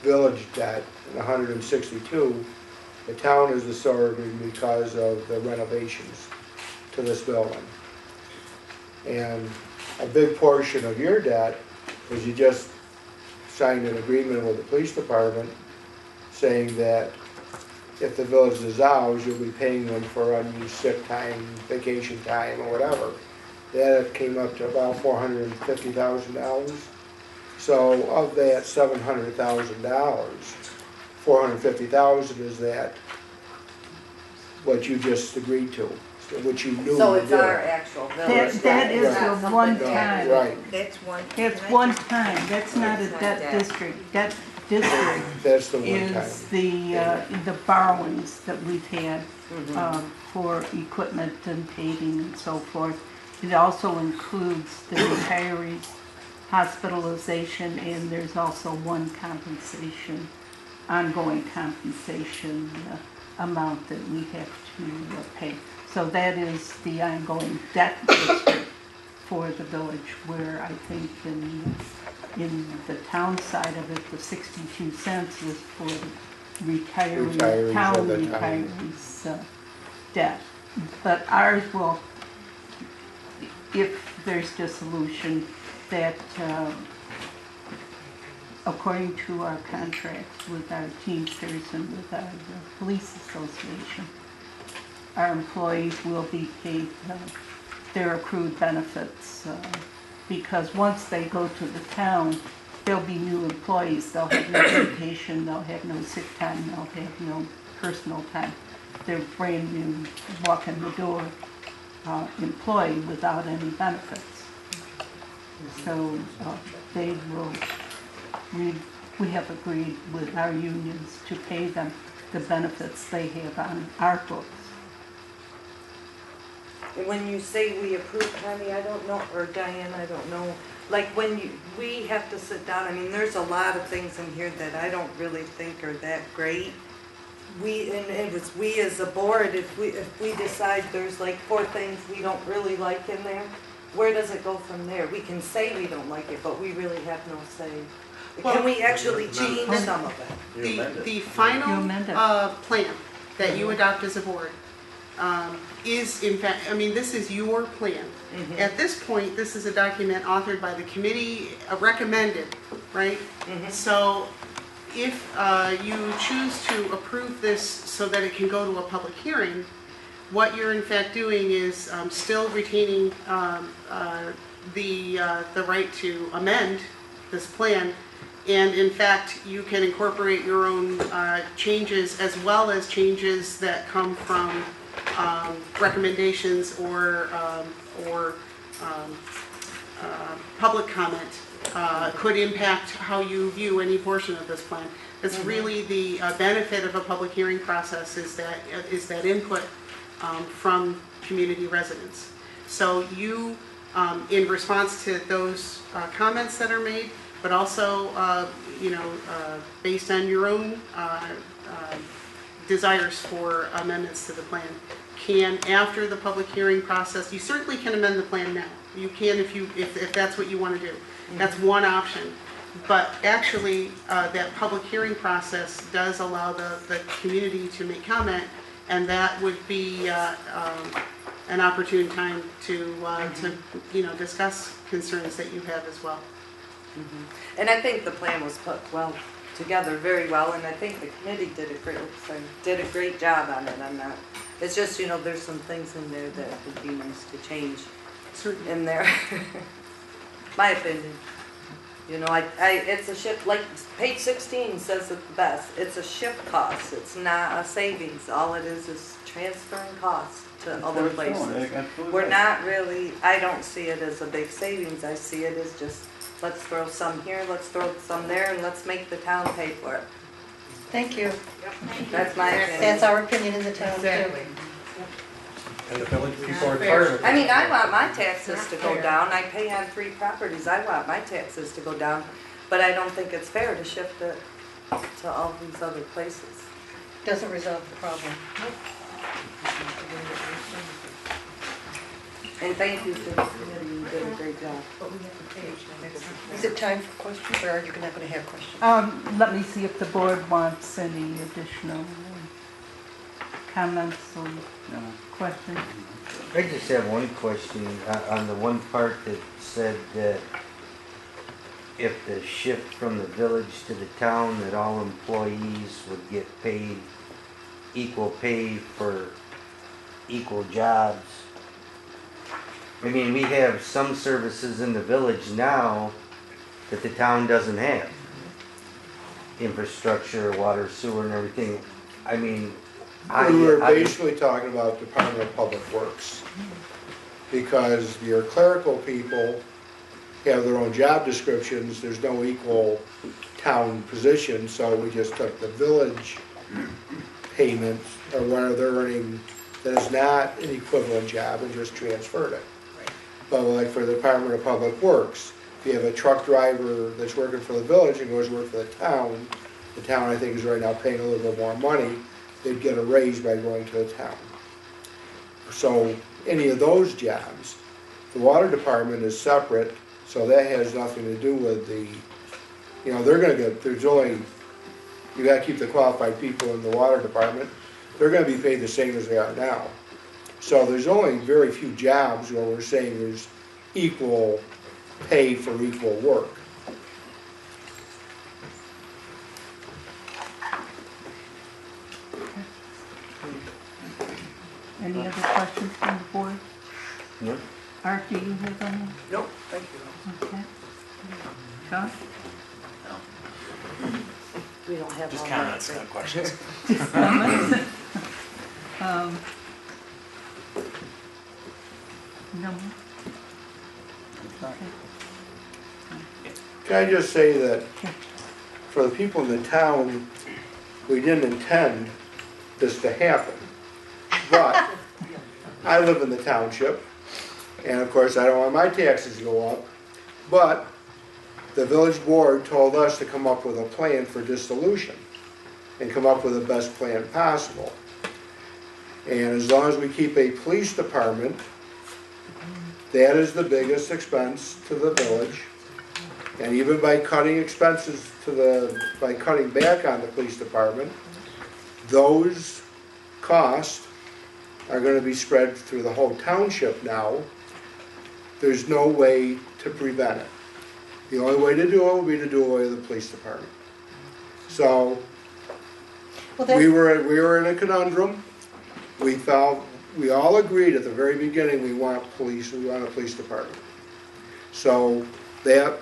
Speaker 2: village debt, and 162, the town is absorbing because of the renovations to this building. And a big portion of your debt is you just signed an agreement with the police department saying that if the village dissolves, you'll be paying them for unused sick time, vacation time, or whatever. That came up to about $450,000. So of that $700,000, $450,000 is that what you just agreed to, which you knew
Speaker 9: So
Speaker 2: you
Speaker 9: it's
Speaker 2: did.
Speaker 9: our actual village
Speaker 1: That
Speaker 9: debt.
Speaker 1: is
Speaker 9: It's not
Speaker 1: a
Speaker 9: something
Speaker 1: one-time.
Speaker 9: that-
Speaker 2: Right,
Speaker 5: That's one.
Speaker 1: It's
Speaker 5: can I
Speaker 1: one
Speaker 5: just-
Speaker 1: time, that's not a
Speaker 5: It's not
Speaker 1: debt
Speaker 5: debt.
Speaker 1: district. Debt district
Speaker 2: that's the one time.
Speaker 1: is the borrowings that we've had for equipment and paving and so forth. It also includes the retirees, hospitalization, and there's also one compensation, ongoing compensation amount that we have to pay. So that is the ongoing debt district for the village, where I think in in the town side of it, the 62 cents was for the
Speaker 2: Retirees
Speaker 1: town
Speaker 2: of the town.
Speaker 1: retirees' debt. But ours will, if there's dissolution, that according to our contracts with our Teamsters and with our police association, our employees will be paid their accrued benefits because once they go to the town, there'll be new employees. They'll have no vacation, they'll have no sick time, they'll have no personal time. They're brand new, walk in the door employee without any benefits. So they will, we have agreed with our unions to pay them the benefits they have on our books.
Speaker 9: When you say we approve, Connie, I don't know, or Diane, I don't know, like when we have to sit down, I mean, there's a lot of things in here that I don't really think are that great. And it was we as a board, if we decide there's like 4 things we don't really like in there, where does it go from there? We can say we don't like it, but we really have no say. Can we actually change some of it?
Speaker 4: The
Speaker 1: You
Speaker 4: final
Speaker 1: amend it.
Speaker 4: plan that you adopt as a board is in fact, I mean, this is your plan. At this point, this is a document authored by the committee, recommended, right? So if you choose to approve this so that it can go to a public hearing, what you're in fact doing is still retaining the right to amend this plan. And in fact, you can incorporate your own changes as well as changes that come from recommendations or public comment could impact how you view any portion of this plan. It's really the benefit of a public hearing process is that input from community residents. So you, in response to those comments that are made, but also, based on your own desires for amendments to the plan, can, after the public hearing process, you certainly can amend the plan now. You can if that's what you want to do. That's one option. But actually, that public hearing process does allow the community to make comment, and that would be an opportune time to discuss concerns that you have as well.
Speaker 9: And I think the plan was put well together, very well, and I think the committee did a great job on it. It's just, there's some things in there that would be nice to change in there. My opinion. It's a shift, like page 16 says it the best. It's a shift cost. It's not a savings. All it is transferring costs to other places. We're not really, I don't see it as a big savings. I see it as just, let's throw some here, let's throw some there, and let's make the town pay for it.
Speaker 10: Thank you.
Speaker 9: That's my opinion.
Speaker 10: That's our opinion in the town, too.
Speaker 3: And the village people are tired of it.
Speaker 9: I mean, I want my taxes to go down. I pay on 3 properties. I want my taxes to go down. But I don't think it's fair to shift it to all these other places.
Speaker 10: Doesn't resolve the problem.
Speaker 9: And thank you to the committee. You did a great job.
Speaker 10: Is it time for questions, or are you not going to have questions?
Speaker 1: Let me see if the board wants any additional comments or questions.
Speaker 11: I just have one question on the one part that said that if the shift from the village to the town, that all employees would get paid equal pay for equal jobs. I mean, we have some services in the village now that the town doesn't have. Infrastructure, water, sewer, and everything. I mean,
Speaker 2: We were basically talking about Department of Public Works. Because your clerical people have their own job descriptions, there's no equal town position, so we just took the village payment or whatever they're earning that is not an equivalent job and just transferred it. But like for the Department of Public Works, if you have a truck driver that's working for the village and goes to work for the town I think is right now paying a little bit more money, they'd get a raise by going to the town. So any of those jobs, the water department is separate, So that has nothing to do with the, you know, they're gonna get, there's only, you gotta keep the qualified people in the water department. They're gonna be paid the same as they are now. So there's only very few jobs where we're saying there's equal pay for equal work.
Speaker 1: Any other questions from the board?
Speaker 11: No?
Speaker 1: Art, do you have any?
Speaker 10: Nope, thank you.
Speaker 1: Okay. Josh?
Speaker 9: We don't have
Speaker 8: Just
Speaker 9: all
Speaker 8: comments,
Speaker 9: that.
Speaker 8: not questions.
Speaker 1: Just comments? Um, No more? Okay.
Speaker 2: Can I just say that for the people in the town, we didn't intend this to happen. But I live in the township, and of course I don't want my taxes to go up. But the village board told us to come up with a plan for dissolution and come up with the best plan possible. And as long as we keep a police department, that is the biggest expense to the village. And even by cutting expenses by cutting back on the police department, those costs are gonna be spread through the whole township now. There's no way to prevent it. The only way to do it would be to do away with the police department. So, we were in a conundrum. We all agreed at the very beginning, we want a police department. So that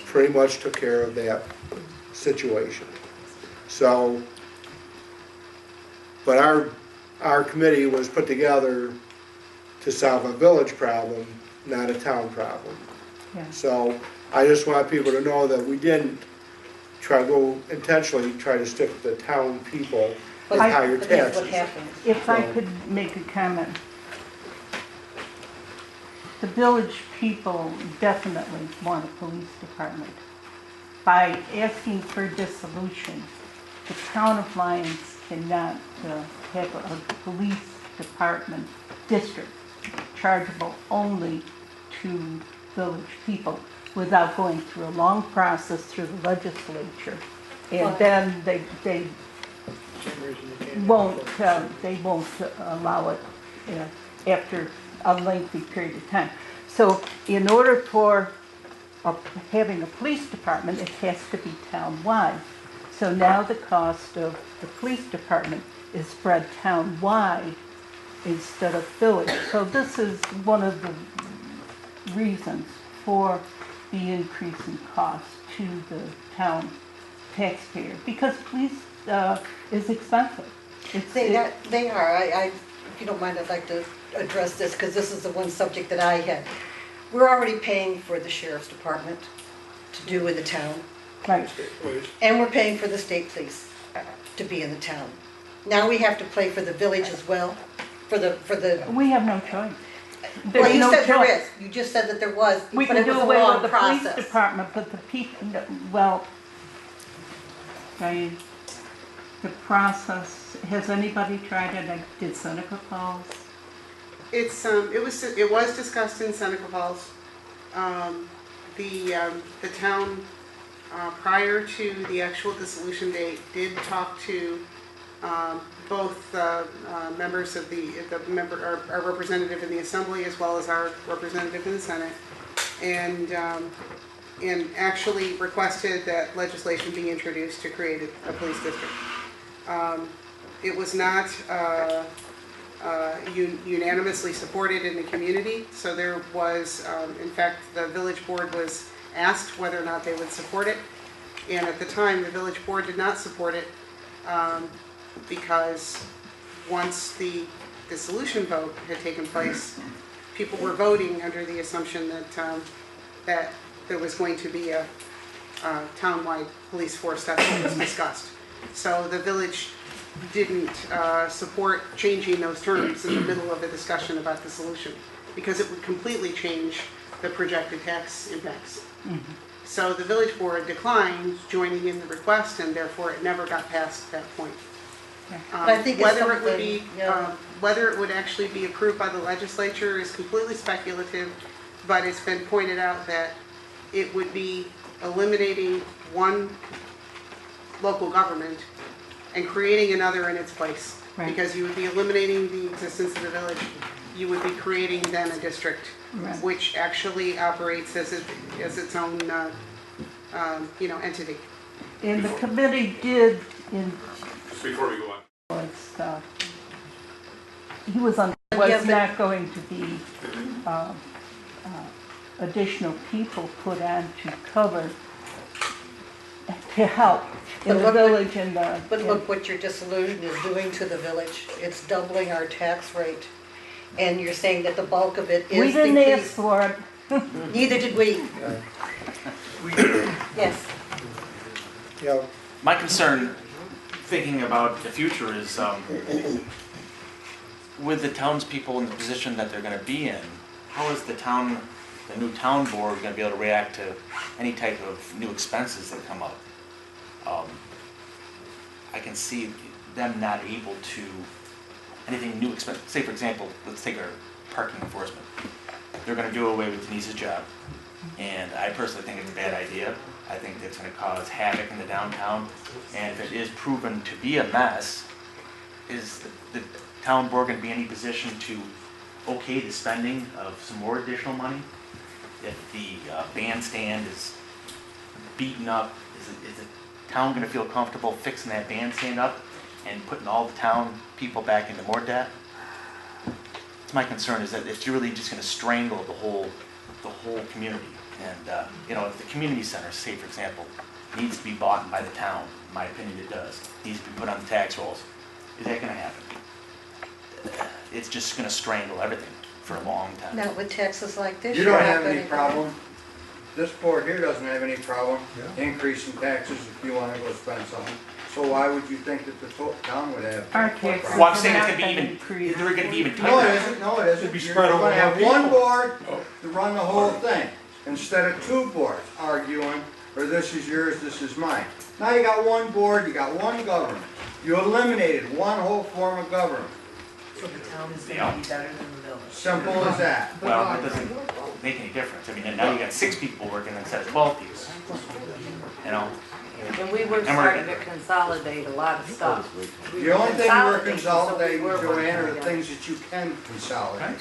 Speaker 2: pretty much took care of that situation. So, but our committee was put together to solve a village problem, not a town problem.
Speaker 1: Yeah.
Speaker 2: So I just want people to know that we didn't intentionally try to stick with the town people with
Speaker 1: I-
Speaker 2: higher
Speaker 10: But that's what
Speaker 2: taxes.
Speaker 10: happened.
Speaker 1: If I could make a comment. The village people definitely want a police department. By asking for dissolution, the town of Lyons cannot have a police department district chargeable only to village people without going through a long process through the legislature. And then they won't allow it after a lengthy period of time. So in order for having a police department, it has to be town-wide. So now the cost of the police department is spread town-wide instead of village. So this is one of the reasons for the increase in cost to the town taxpayer, because police is expensive.
Speaker 10: They are. If you don't mind, I'd like to address this, because this is the one subject that I had. We're already paying for the sheriff's department to do in the town,
Speaker 1: Right.
Speaker 10: and we're paying for the state police to be in the town. Now we have to pay for the village as well, for the.
Speaker 1: We have no choice.
Speaker 10: Well,
Speaker 1: There's
Speaker 10: you
Speaker 1: no
Speaker 10: said there
Speaker 1: choice.
Speaker 10: is. You just said that there was,
Speaker 1: We
Speaker 10: but
Speaker 1: can
Speaker 10: it was
Speaker 1: do
Speaker 10: a
Speaker 1: away
Speaker 10: long
Speaker 1: with the police
Speaker 10: process.
Speaker 1: department, but the people, well, Diane, the process, has anybody tried it? Did Seneca Falls?
Speaker 4: It was discussed in Seneca Falls. The town, prior to the actual dissolution date, did talk to both members of our representative in the assembly as well as our representative in the Senate, and actually requested that legislation be introduced to create a police district. It was not unanimously supported in the community, so there was, in fact, the village board was asked whether or not they would support it, and at the time the village board did not support it because once the dissolution vote had taken place, people were voting under the assumption that there was going to be a town-wide police force. That's what was discussed. So the village didn't support changing those terms in the middle of a discussion about dissolution because it would completely change the projected tax impacts.
Speaker 1: Mm-hmm.
Speaker 4: So the village board declined joining in the request, and therefore it never got past that point.
Speaker 10: But I think it's
Speaker 4: Whether it would
Speaker 10: something,
Speaker 4: be,
Speaker 10: yeah.
Speaker 4: whether it would actually be approved by the legislature is completely speculative, but it's been pointed out that it would be eliminating one local government and creating another in its place.
Speaker 1: Right.
Speaker 4: Because you would be eliminating the existence of the village. You would be creating then a district,
Speaker 1: Right.
Speaker 4: which actually operates as its own, entity.
Speaker 1: And the committee did,
Speaker 3: Before we go on.
Speaker 1: he was
Speaker 10: Yeah,
Speaker 1: was
Speaker 10: but-
Speaker 1: not going to be additional people put on to cover, to help in
Speaker 10: But
Speaker 1: the
Speaker 10: look what-
Speaker 1: village and the.
Speaker 10: But look what your dissolution is doing to the village. It's doubling our tax rate. And you're saying that the bulk of it is
Speaker 1: We didn't ask
Speaker 10: increased.
Speaker 1: for it.
Speaker 10: Neither did we. Yes.
Speaker 2: Yeah,
Speaker 8: My concern, thinking about the future, is with the townspeople in the position that they're going to be in, how is the new town board going to be able to react to any type of new expenses that come up? I can see them not able to, anything new expense, say for example, let's take our parking enforcement. They're going to do away with Denise's job, and I personally think it's a bad idea. I think that's going to cause havoc in the downtown, and if it is proven to be a mess, is the town board going to be in any position to okay the spending of some more additional money? If the bandstand is beaten up, is the town going to feel comfortable fixing that bandstand up and putting all the town people back into more debt? It's my concern is that it's really just going to strangle the whole community. And if the community center, say for example, needs to be bought by the town, in my opinion it does, needs to be put on the tax rolls, is that going to happen? It's just going to strangle everything for a long time.
Speaker 10: Not with taxes like this.
Speaker 12: You
Speaker 10: you're
Speaker 12: don't
Speaker 10: not
Speaker 12: have any
Speaker 10: gonna-
Speaker 12: problem, this board here doesn't have any problem increasing taxes if you wanna go spend something. So why would you think that the town would have?
Speaker 1: Our
Speaker 12: a
Speaker 1: taxes
Speaker 12: problem?
Speaker 8: Well, I'm saying it's going to be
Speaker 1: are not
Speaker 8: even,
Speaker 1: increased.
Speaker 8: they're going to be even
Speaker 12: No, it
Speaker 8: tighter.
Speaker 12: isn't, no, it isn't.
Speaker 3: It'd be
Speaker 12: You're
Speaker 3: spread over
Speaker 12: gonna have
Speaker 3: more
Speaker 12: one
Speaker 3: people.
Speaker 12: board to run the whole thing, instead of two boards arguing, or this is yours, this is mine. Now you got one board, you got one government. You eliminated one whole form of government.
Speaker 5: So the town is gonna be better than the village.
Speaker 12: Simple as that.
Speaker 8: Well, that doesn't make any difference. I mean, now you got 6 people working instead of 12 people.
Speaker 9: And we were
Speaker 8: And we're-
Speaker 9: starting to consolidate a lot of stuff. We
Speaker 12: The only thing we're
Speaker 9: consolidating, so we
Speaker 12: consolidating,
Speaker 9: were
Speaker 12: Joanne, are
Speaker 9: working
Speaker 12: the things that you can consolidate.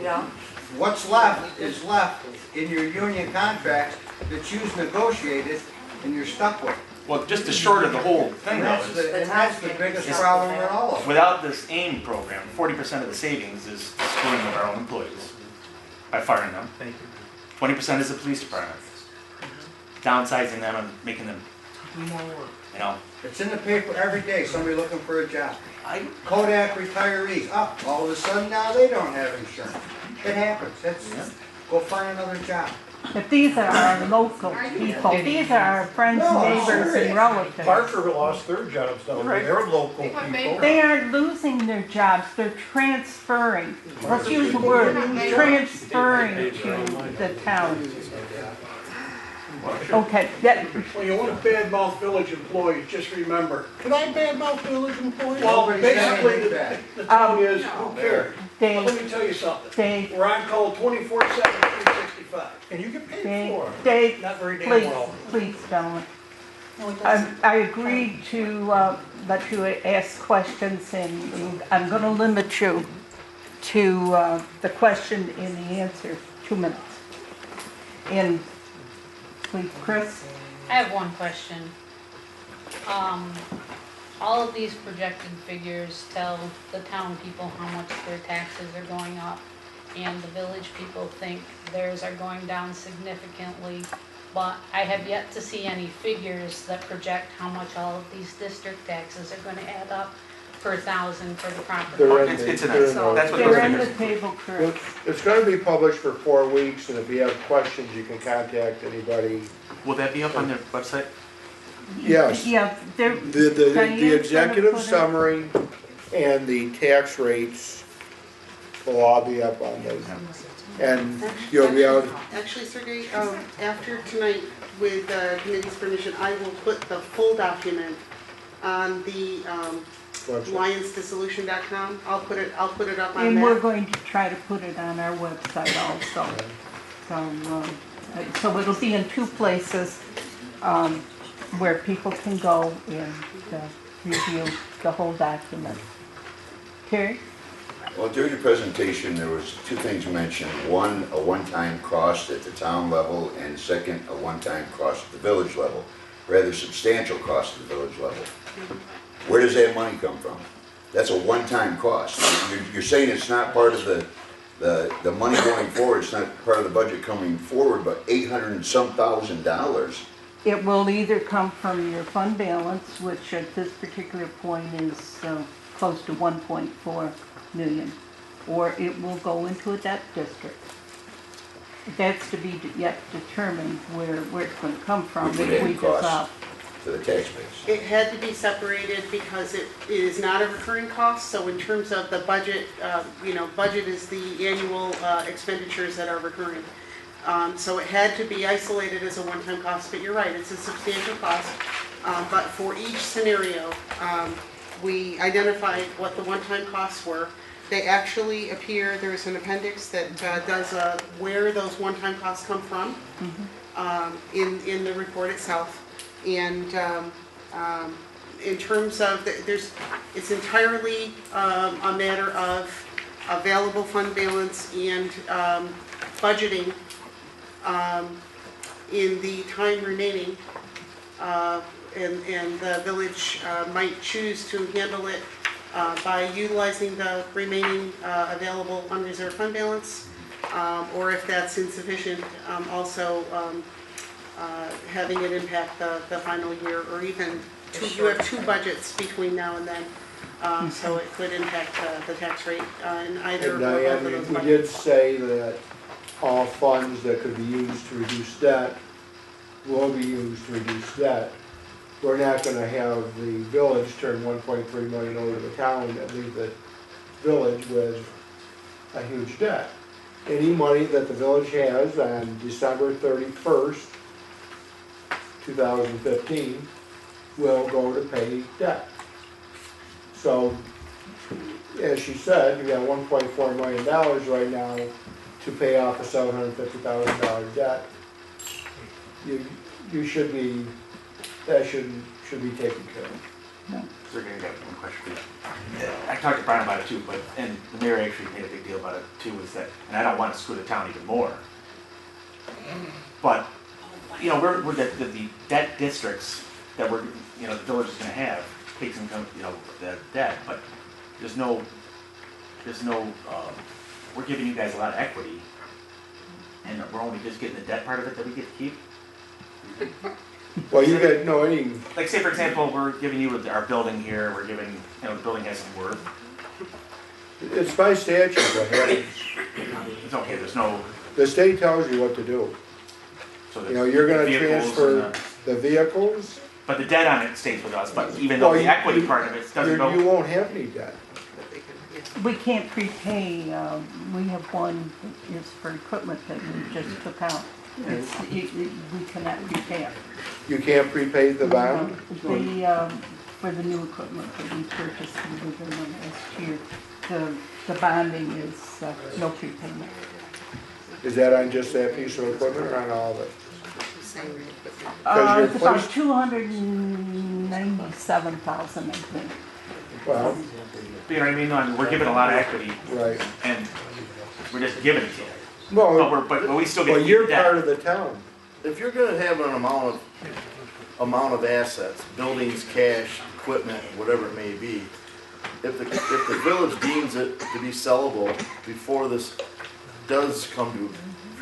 Speaker 9: Yeah,
Speaker 12: What's left is left in your union contracts that you've negotiated and you're stuck with.
Speaker 8: Well, just the short of the whole thing
Speaker 12: And
Speaker 8: though
Speaker 12: that's
Speaker 8: is,
Speaker 12: the biggest problem in all of it.
Speaker 8: without this AIM program, 40% of the savings is screwing with our own employees by firing them. 20% is the police department, downsizing them and making them,
Speaker 12: It's in the paper every day, somebody looking for a job.
Speaker 8: I,
Speaker 12: Kodak retirees, all of a sudden now they don't have insurance. It happens, go find another job.
Speaker 1: But these are our local people, these are our friends, neighbors, and relatives.
Speaker 3: Parker lost their jobs down there,
Speaker 1: Right.
Speaker 3: they're local people.
Speaker 1: They aren't losing their jobs, they're transferring, let's use the word, transferring to the town. Okay,
Speaker 13: When you want to badmouth village employees, just remember,
Speaker 3: Can I badmouth village employees?
Speaker 13: well,
Speaker 12: Nobody's saying
Speaker 13: basically,
Speaker 12: that.
Speaker 13: the town is, who cares? But let
Speaker 1: Dave,
Speaker 13: me tell you something,
Speaker 1: Dave,
Speaker 13: we're on call 24/7, 365.
Speaker 3: And you get paid
Speaker 1: Dave,
Speaker 3: for it.
Speaker 1: Dave,
Speaker 13: Not very damn
Speaker 1: please,
Speaker 13: well.
Speaker 1: please don't. I agreed to let you ask questions, and I'm going to limit you to the question and the answer, 2 minutes. And please, Chris?
Speaker 14: I have one question. All of these projected figures tell the town people how much their taxes are going up, and the village people think theirs are going down significantly, but I have yet to see any figures that project how much all of these district taxes are gonna add up per thousand for the property.
Speaker 2: They're in
Speaker 8: it's
Speaker 2: the-
Speaker 8: in
Speaker 2: they're
Speaker 8: it.
Speaker 2: in the-
Speaker 8: That's what those
Speaker 1: They're in the
Speaker 8: figures.
Speaker 1: table, Chris.
Speaker 2: It's gonna be published for 4 weeks, and if you have questions, you can contact anybody.
Speaker 8: Will that be up on their website?
Speaker 2: Yes.
Speaker 1: Yeah, they're,
Speaker 2: The
Speaker 1: Diane's gonna
Speaker 2: executive
Speaker 1: put it-
Speaker 2: summary and the tax rates will all be up on those. And you'll be able,
Speaker 4: Actually, Sergey, after tonight, with the committee's permission, I will put the full document on the Lyonsdissolution.com. I'll put it up on
Speaker 1: and we're
Speaker 4: that.
Speaker 1: going to try to put it on our website also. So, So it'll be in two places where people can go and review the whole document. Terry?
Speaker 15: Well, during the presentation, there was two things mentioned. One, a one-time cost at the town level, and second, a one-time cost at the village level. Rather substantial cost at the village level. Where does that money come from? That's a one-time cost. You're saying it's not part of the money going forward, it's not part of the budget coming forward, but $800 and some thousand.
Speaker 1: It will either come from your fund balance, which at this particular point is close to 1.4 million, or it will go into a debt district. That's to be yet determined where it's going to come from
Speaker 15: Which
Speaker 1: if
Speaker 15: would
Speaker 1: we
Speaker 15: add cost
Speaker 1: dissolve.
Speaker 15: to the tax base.
Speaker 4: It had to be separated because it is not a recurring cost, so in terms of the budget, budget is the annual expenditures that are recurring. So it had to be isolated as a one-time cost, but you're right, it's a substantial cost. But for each scenario, we identified what the one-time costs were. They actually appear, there's an appendix that does where those one-time costs come from in the report itself. And in terms of, it's entirely a matter of available fund balance and budgeting in the time remaining. And the village might choose to handle it by utilizing the remaining available unreserved fund balance, or if that's insufficient, also having it impact the final year, or even you have two budgets between now and then, so it could impact the tax rate in either or
Speaker 2: And
Speaker 4: both of
Speaker 2: Diane,
Speaker 4: those
Speaker 2: we
Speaker 4: budgets.
Speaker 2: did say that all funds that could be used to reduce debt will be used to reduce debt. We're not gonna have the village turn 1.3 million over to the town and leave the village with a huge debt. Any money that the village has on December 31st, 2015 will go to pay debt. So, as she said, you got $1.4 million right now to pay off a $750,000 debt. You should be, that should be taken care of.
Speaker 8: So we're gonna get one question for you. I talked to Brian about it too, and the mayor actually made a big deal about it too, is that, and I don't want to screw the town even more, but, we're the debt districts that the village is gonna have, takes income, the debt, but there's no, we're giving you guys a lot of equity, and we're only just getting the debt part of it that we get to keep.
Speaker 2: Well, you got no any.
Speaker 8: Like, say for example, we're giving you our building here, we're giving, the building has some worth.
Speaker 2: It's by statute what happens.
Speaker 8: It's okay, there's no,
Speaker 2: The state tells you what to do.
Speaker 8: so
Speaker 2: You're gonna
Speaker 8: vehicles
Speaker 2: transfer
Speaker 8: and
Speaker 2: the vehicles.
Speaker 8: but the debt on it stays with us, but even though
Speaker 2: Well,
Speaker 8: the equity part of it doesn't
Speaker 2: You
Speaker 8: go,
Speaker 2: won't have any debt.
Speaker 1: We can't prepay, we have one that is for equipment that we just took out. We cannot prepay it.
Speaker 2: You can't prepay the bond?
Speaker 1: For the new equipment that we purchased within the last year, the bonding is no prepayment.
Speaker 2: Is that on just that piece of equipment or on all of it?
Speaker 1: It's about 297,000, I think.
Speaker 2: Well,
Speaker 8: you know what I mean? No, we're giving a lot of equty,
Speaker 2: right.
Speaker 8: and we're just giving it to you.
Speaker 2: Well,
Speaker 8: But we still get to
Speaker 2: well,
Speaker 8: keep
Speaker 2: you're
Speaker 8: the debt.
Speaker 2: part of the town.
Speaker 16: If you're gonna have an amount of assets, buildings, cash, equipment, whatever it may be, if the village deems it to be sellable before this does come to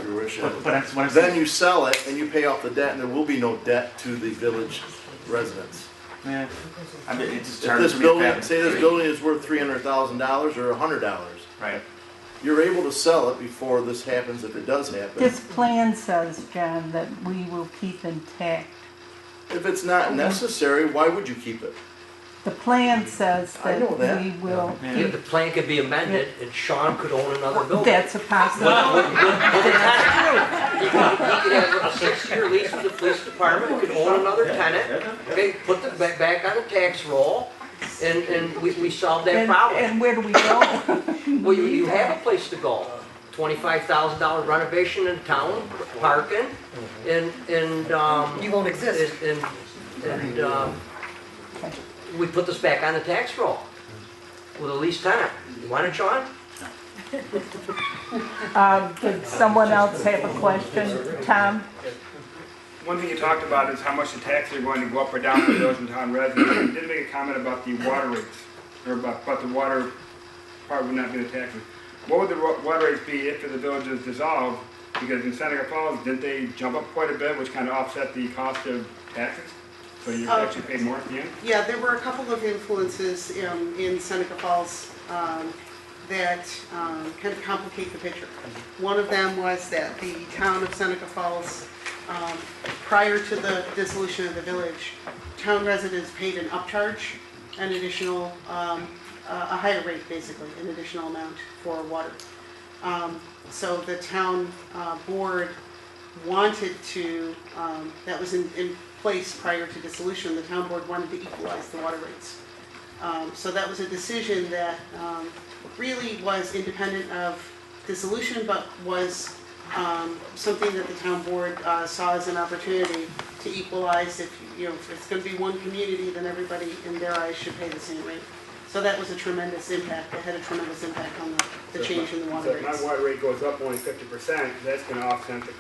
Speaker 16: fruition,
Speaker 8: But that's what I'm
Speaker 16: then
Speaker 8: saying.
Speaker 16: you sell it and you pay off the debt and there will be no debt to the village residents.
Speaker 8: Yeah. I mean, it just
Speaker 16: If
Speaker 8: charges
Speaker 16: this
Speaker 8: me
Speaker 16: building, say this building is worth $300,000 or $100,
Speaker 8: Right.
Speaker 16: you're able to sell it before this happens, if it does happen.
Speaker 1: This plan says, John, that we will keep intact.
Speaker 16: If it's not necessary, why would you keep it?
Speaker 1: The plan says
Speaker 16: I know that.
Speaker 1: that we will
Speaker 17: Yeah,
Speaker 1: keep.
Speaker 17: the plan could be amended and Sean could own another building.
Speaker 1: That's a possibility.
Speaker 17: That's true. He could have a 6-year lease with the police department, could own another tenant, okay, put the back on the tax roll, and we solved that problem.
Speaker 1: And where do we go?
Speaker 17: Well, you have a place to go. $25,000 renovation in town, parking, and,
Speaker 10: You won't exist.
Speaker 17: we put this back on the tax roll with a lease tenant. You want it, Sean?
Speaker 1: Did someone else have a question? Tom?
Speaker 18: One thing you talked about is how much the taxes are going to go up or down for those in town residents. You did make a comment about the water rates, or about the water part would not be the taxes. What would the water rates be if the village is dissolved? Because in Seneca Falls, didn't they jump up quite a bit, which kind of offset the cost of taxes? So you actually paid more at the end?
Speaker 4: Yeah, there were a couple of influences in Seneca Falls that kind of complicate the picture. One of them was that the town of Seneca Falls, prior to the dissolution of the village, town residents paid an upcharge, an additional, a higher rate basically, an additional amount for water. So the town board wanted to, that was in place prior to dissolution, the town board wanted to equalize the water rates. So that was a decision that really was independent of dissolution, but was something that the town board saw as an opportunity to equalize. If it's going to be one community, then everybody in their eyes should pay the same rate. So that was a tremendous impact. It had a tremendous impact on the change in the water rates.
Speaker 18: So if my water rate goes up only 50%, that's going to offset the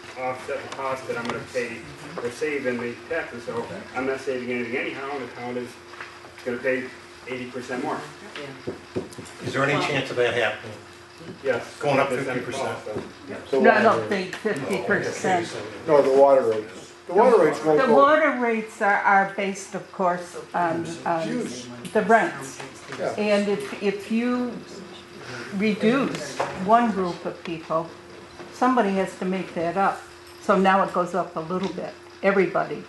Speaker 18: cost that I'm going to pay or save in the taxes. So I'm not saving anything anyhow, and the town is going to pay 80% more.
Speaker 3: Is there any chance of that happening?
Speaker 18: Yes.
Speaker 3: Going up
Speaker 18: It's
Speaker 3: 50%?
Speaker 1: No, I don't think 50%.
Speaker 2: No, the water rates. The water rates won't
Speaker 1: The
Speaker 2: go.
Speaker 1: water rates are based, of course, on the rents.
Speaker 2: Yeah.
Speaker 1: And if you reduce one group of people, somebody has to make that up. So now it goes up a little bit. Everybody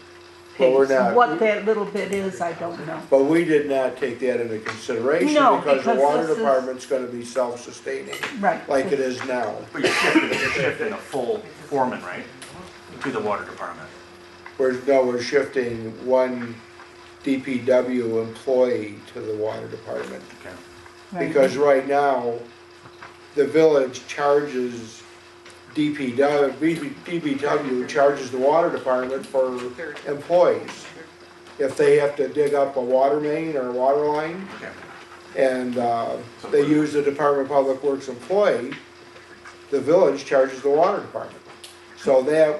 Speaker 2: But we're
Speaker 1: pays.
Speaker 2: not-
Speaker 1: What that little bit is, I don't know.
Speaker 2: But we did not take that into consideration
Speaker 1: No,
Speaker 2: because the
Speaker 1: because
Speaker 2: water
Speaker 1: this is-
Speaker 2: department's gonna be self-sustaining,
Speaker 1: Right.
Speaker 2: like it is now.
Speaker 8: But you're shifting a full foreman, right, to the water department?
Speaker 2: We're shifting one DPW employee to the water department.
Speaker 8: Okay.
Speaker 1: Right.
Speaker 2: Because right now, the village charges DPW charges the water department for employees. If they have to dig up a water main or a water line, and they use the Department of Public Works employee, the village charges the water department. So that,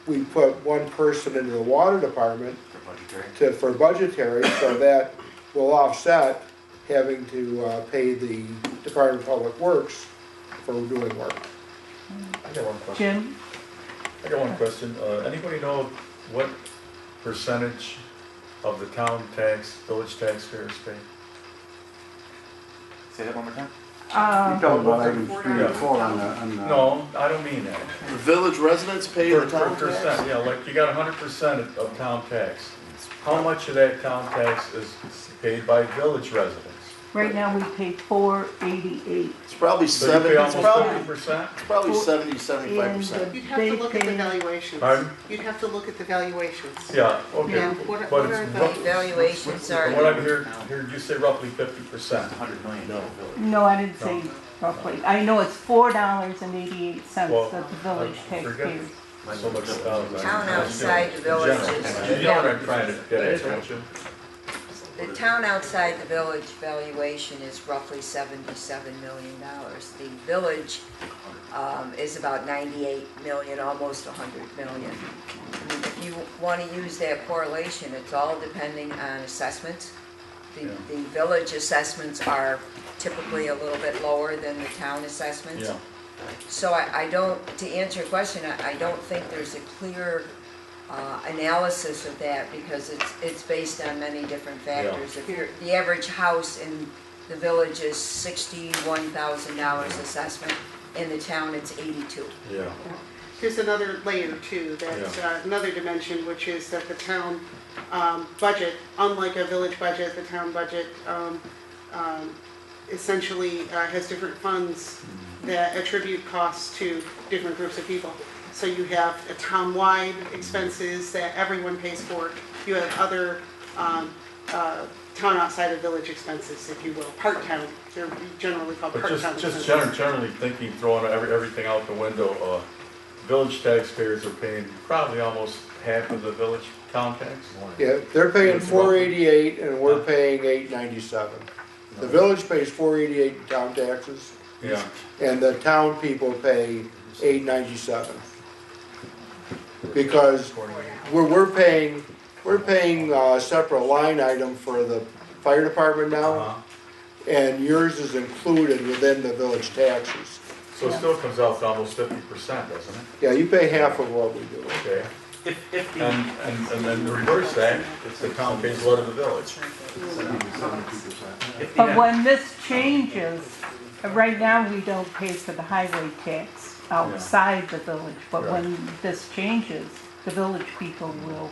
Speaker 2: we put one person into the water department for budgetary, so that will offset having to pay the Department of Public Works for doing work.
Speaker 19: I got one question.
Speaker 1: Jim?
Speaker 19: I got one question. Anybody know what percentage of the town tax, village taxpayers pay?
Speaker 8: Say that one more time?
Speaker 6: You're talking about items 3 and 4 on the.
Speaker 19: No, I don't mean that.
Speaker 16: The village residents pay the town
Speaker 19: Per
Speaker 16: tax?
Speaker 19: percent, yeah, like you got 100% of town tax. How much of that town tax is paid by village residents?
Speaker 1: Right now, we pay $4.88.
Speaker 16: It's probably
Speaker 19: So you
Speaker 16: 70,
Speaker 19: pay
Speaker 16: it's
Speaker 19: almost
Speaker 16: probably,
Speaker 19: 50%?
Speaker 16: it's probably 70-75%.
Speaker 4: You'd have to look at the valuations.
Speaker 19: Pardon?
Speaker 4: You'd have to look at the valuations.
Speaker 19: Yeah, okay.
Speaker 4: Yeah, what
Speaker 19: But
Speaker 4: are
Speaker 19: it's
Speaker 4: the
Speaker 19: roughly-
Speaker 5: Valuations are.
Speaker 19: From what I'm heard you say roughly 50%.
Speaker 8: 100 million.
Speaker 1: No, I didn't say roughly. I know it's $4.88
Speaker 19: Well,
Speaker 1: that the village
Speaker 19: forget
Speaker 1: taxpayers.
Speaker 19: so much.
Speaker 5: Town outside the village is.
Speaker 19: You know what I'm trying to get at, don't you?
Speaker 5: The town outside the village valuation is roughly $77 million. The village is about 98 million, almost 100 million. I mean, if you want to use that correlation, it's all depending on assessments. The village assessments are typically a little bit lower than the town assessments.
Speaker 19: Yeah.
Speaker 5: So I don't, to answer your question, I don't think there's a clear analysis of that because it's based on many different factors. If the average house in the village is $61,000 assessment, in the town it's 82.
Speaker 19: Yeah.
Speaker 4: There's another layer too, that's another dimension, which is that the town budget, unlike a village budget, the town budget essentially has different funds that attribute costs to different groups of people. So you have a town-wide expenses that everyone pays for. You have other town outside of village expenses, if you will, part-town, they're generally called
Speaker 19: But
Speaker 4: part-town
Speaker 19: just
Speaker 4: expenses.
Speaker 19: generally thinking, throwing everything out the window, village taxpayers are paying probably almost half of the village town tax.
Speaker 2: Yeah, they're paying $488 and we're paying $897. The village pays $488 in town taxes
Speaker 19: Yeah.
Speaker 2: and the town people pay $897. Because we're paying a separate line item for the fire department now, and yours is included within the village taxes.
Speaker 19: So it still comes out to almost 50%, doesn't it?
Speaker 2: Yeah, you pay half of what we do.
Speaker 19: Okay.
Speaker 8: If the,
Speaker 19: And then to reverse that, it's the town pays what of the village.
Speaker 8: if the,
Speaker 1: But when this changes, right now we don't pay for the highway tax outside the village, but
Speaker 19: Right.
Speaker 1: when this changes, the village people will,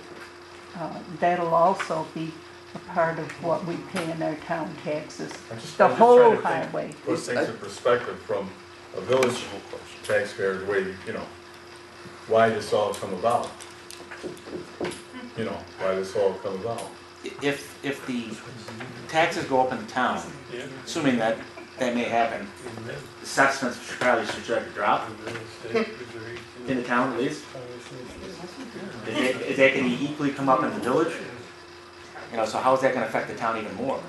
Speaker 1: that'll also be a part of what we pay in our town taxes.
Speaker 19: I'm just
Speaker 1: The
Speaker 19: trying
Speaker 1: whole
Speaker 19: to think-
Speaker 1: highway.
Speaker 19: Put things in perspective from a village taxpayer's way, why this all come about. Why this all come about.
Speaker 8: if the taxes go up in the town, assuming that may happen, the assessments should probably drop in the town at least. Is that going to equally come up in the village? So how is that going to affect the town even more?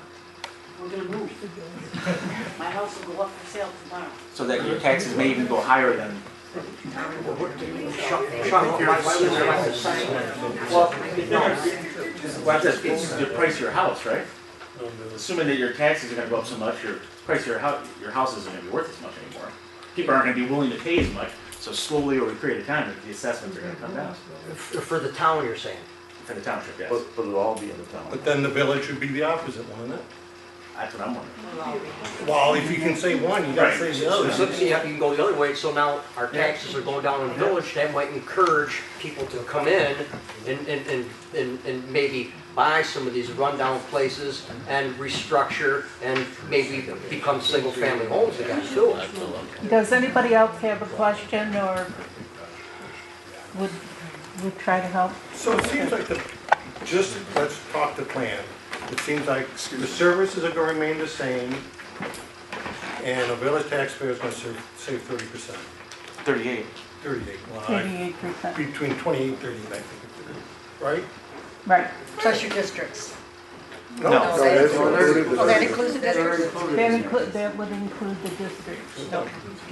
Speaker 20: We're gonna move. My house will go up for sale tomorrow.
Speaker 8: So that your taxes may even go higher than. Well, it's the price of your house, right? Assuming that your taxes are going to go up so much, your price of your house isn't going to be worth as much anymore. People aren't going to be willing to pay as much, so slowly over a period of time, the assessments are going to come down.
Speaker 17: For the town, you're saying?
Speaker 8: For the township, yes.
Speaker 16: But it'll all be in the town.
Speaker 3: But then the village would be the opposite, wouldn't it?
Speaker 8: That's what I'm wondering.
Speaker 3: Well, if you can say one, you gotta say the other.
Speaker 17: So you can go the other way, so now our taxes are going down in the village, that might encourage people to come in and maybe buy some of these rundown places and restructure and maybe become single-family homes again too.
Speaker 1: Does anybody else have a question or would try to help?
Speaker 3: So it seems like let's talk the plan. It seems like the services are going to remain the same, and a village taxpayer is going to save 30%.
Speaker 8: 38.
Speaker 3: 38. Well,
Speaker 1: 38%.
Speaker 3: between 28 and 38, I think, right?
Speaker 1: Right.
Speaker 10: Plus your districts.
Speaker 3: No,
Speaker 2: that's included.
Speaker 10: Oh, that includes the districts?
Speaker 1: That would include the districts.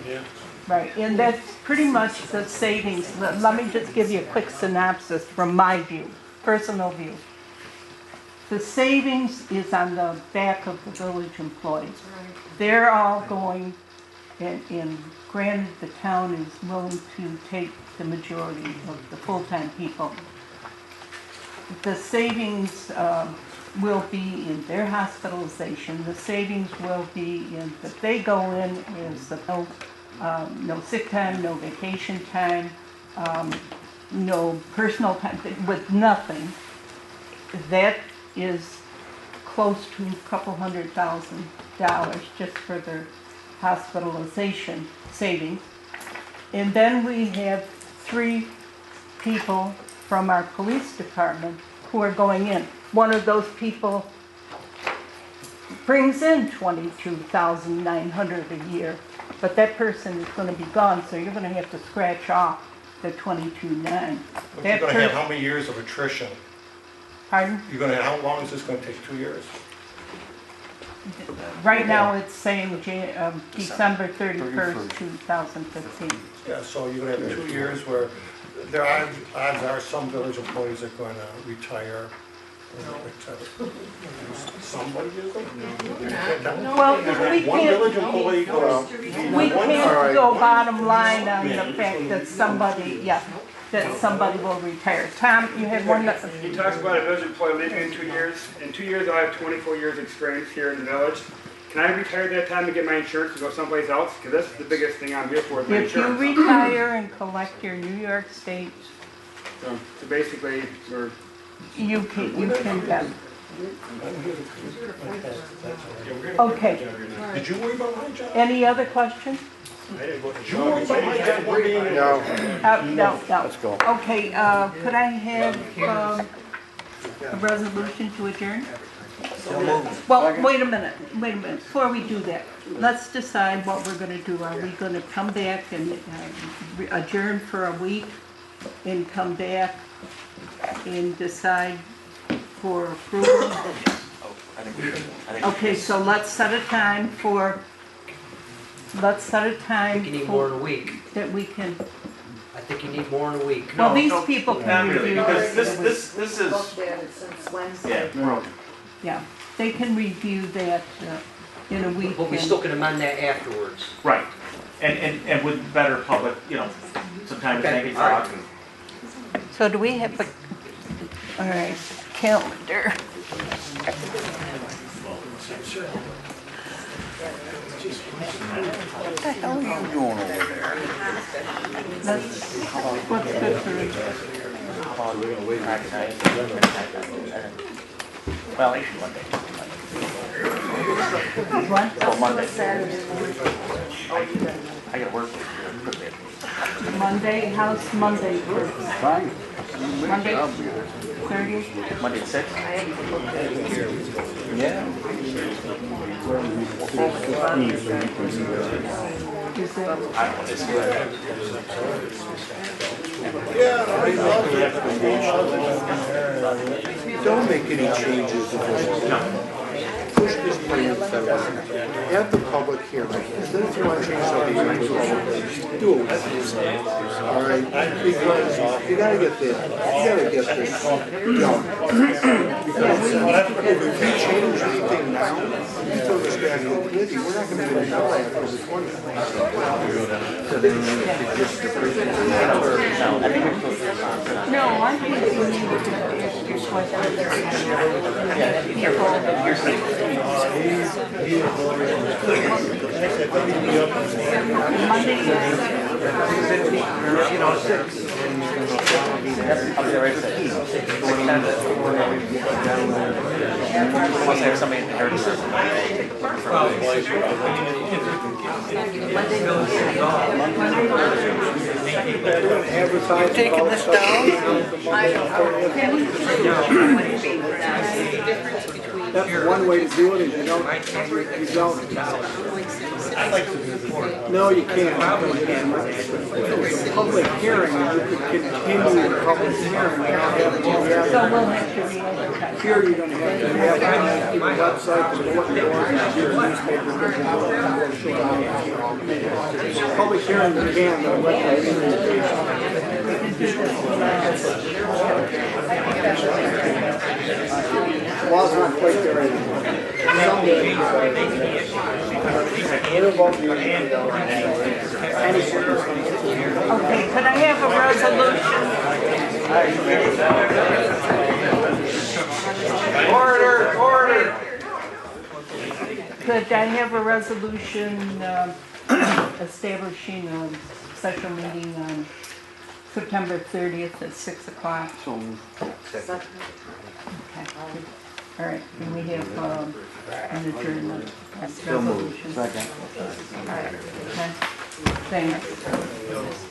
Speaker 3: Yeah.
Speaker 1: Right, and that's pretty much the savings. Let me just give you a quick synopsis from my view, personal view. The savings is on the back of the village employees. They're all going, and granted the town is willing to take the majority of the full-time people. The savings will be in their hospitalization. The savings will be in that they go in is no sick time, no vacation time, no personal time, with nothing. That is close to a couple $100,000 just for their hospitalization savings. And then we have 3 people from our police department who are going in. One of those people brings in $22,900 a year, but that person is going to be gone, so you're going to have to scratch off the $22,900.
Speaker 3: But you're going to have how many years of attrition?
Speaker 1: Pardon?
Speaker 3: You're going to, how long is this going to take? 2 years?
Speaker 1: Right now, it's saying December 31st, 2015.
Speaker 3: Yeah, so you're going to have 2 years where there are, odds are some village employees are going to retire. Somebody is going to?
Speaker 1: Well, we
Speaker 3: One village employee goes.
Speaker 1: We can't go bottom line on the fact that somebody, that somebody will retire. Tom, you had one that...
Speaker 18: He talks about a village employee leaving in 2 years. In 2 years, I'll have 24 years experience here in the village. Can I retire that time to get my insurance to go someplace else? Because that's the biggest thing I'm here for, is my
Speaker 1: If you
Speaker 18: insurance.
Speaker 1: retire and collect your New York State,
Speaker 18: So basically, we're...
Speaker 1: you can get. Okay.
Speaker 3: Did you worry about my job?
Speaker 1: Any other questions?
Speaker 3: Did you worry about my job?
Speaker 2: No.
Speaker 1: No.
Speaker 2: Let's go.
Speaker 1: Okay, could I have a resolution to adjourn? Well, wait a minute, before we do that, let's decide what we're gonna do. Are we gonna come back and adjourn for a week and come back and decide for approval?
Speaker 8: Oh, I think we should.
Speaker 1: Okay, so let's set a time for,
Speaker 17: I think you need more than a week.
Speaker 1: that we can,
Speaker 17: I think you need more than a week.
Speaker 1: well, these people can
Speaker 8: Not really,
Speaker 1: review.
Speaker 8: because this is,
Speaker 9: Looked at it since Wednesday.
Speaker 8: yeah, we're open.
Speaker 1: Yeah, they can review that in a week.
Speaker 17: But we
Speaker 1: and-
Speaker 17: still can amend that afterwards.
Speaker 8: Right, and with better public, some time to think and talk.
Speaker 1: So do we have a, all right, calendar?
Speaker 6: What the hell are you doing over there?
Speaker 1: What's good for you?
Speaker 8: Well, actually Monday.
Speaker 1: What?
Speaker 8: Oh, Monday.
Speaker 9: Saturday.
Speaker 8: I gotta work.
Speaker 1: Monday, how's Monday work?
Speaker 6: Fine.
Speaker 1: Monday,
Speaker 6: I'll be there.
Speaker 1: 30th?
Speaker 8: Monday at 6?
Speaker 6: Yeah.
Speaker 1: Is that,
Speaker 8: I don't know, this
Speaker 2: Don't make any changes. Push this plan forward. Have the public hearing. And then if you want to change something, do it. All right? Because you gotta get this, done. Because if we change anything now, until this back to the committee, we're not gonna get it done after the 20th.
Speaker 1: no, I think we need to ask your questions. Monday,
Speaker 8: I'll be there right at 6. Unless I have somebody in the
Speaker 2: You're taking this down? That's one way to do it, is you don't. No, you can't. If it's a public hearing, you could continue the public hearing without having to
Speaker 1: so
Speaker 2: have.
Speaker 1: we'll have to re-advertise.
Speaker 2: Here, you're gonna have to have it on the website, the bulletin board, and your newspaper. Public hearing, you can, but let the laws aren't quite there anymore.
Speaker 1: Okay, could I have a resolution?
Speaker 17: Order!
Speaker 1: Could I have a resolution establishing a special meeting on September 30th at 6 o'clock? Okay. All right, and we have an adjournment resolution.
Speaker 6: Second.
Speaker 1: All right, okay. Thanks.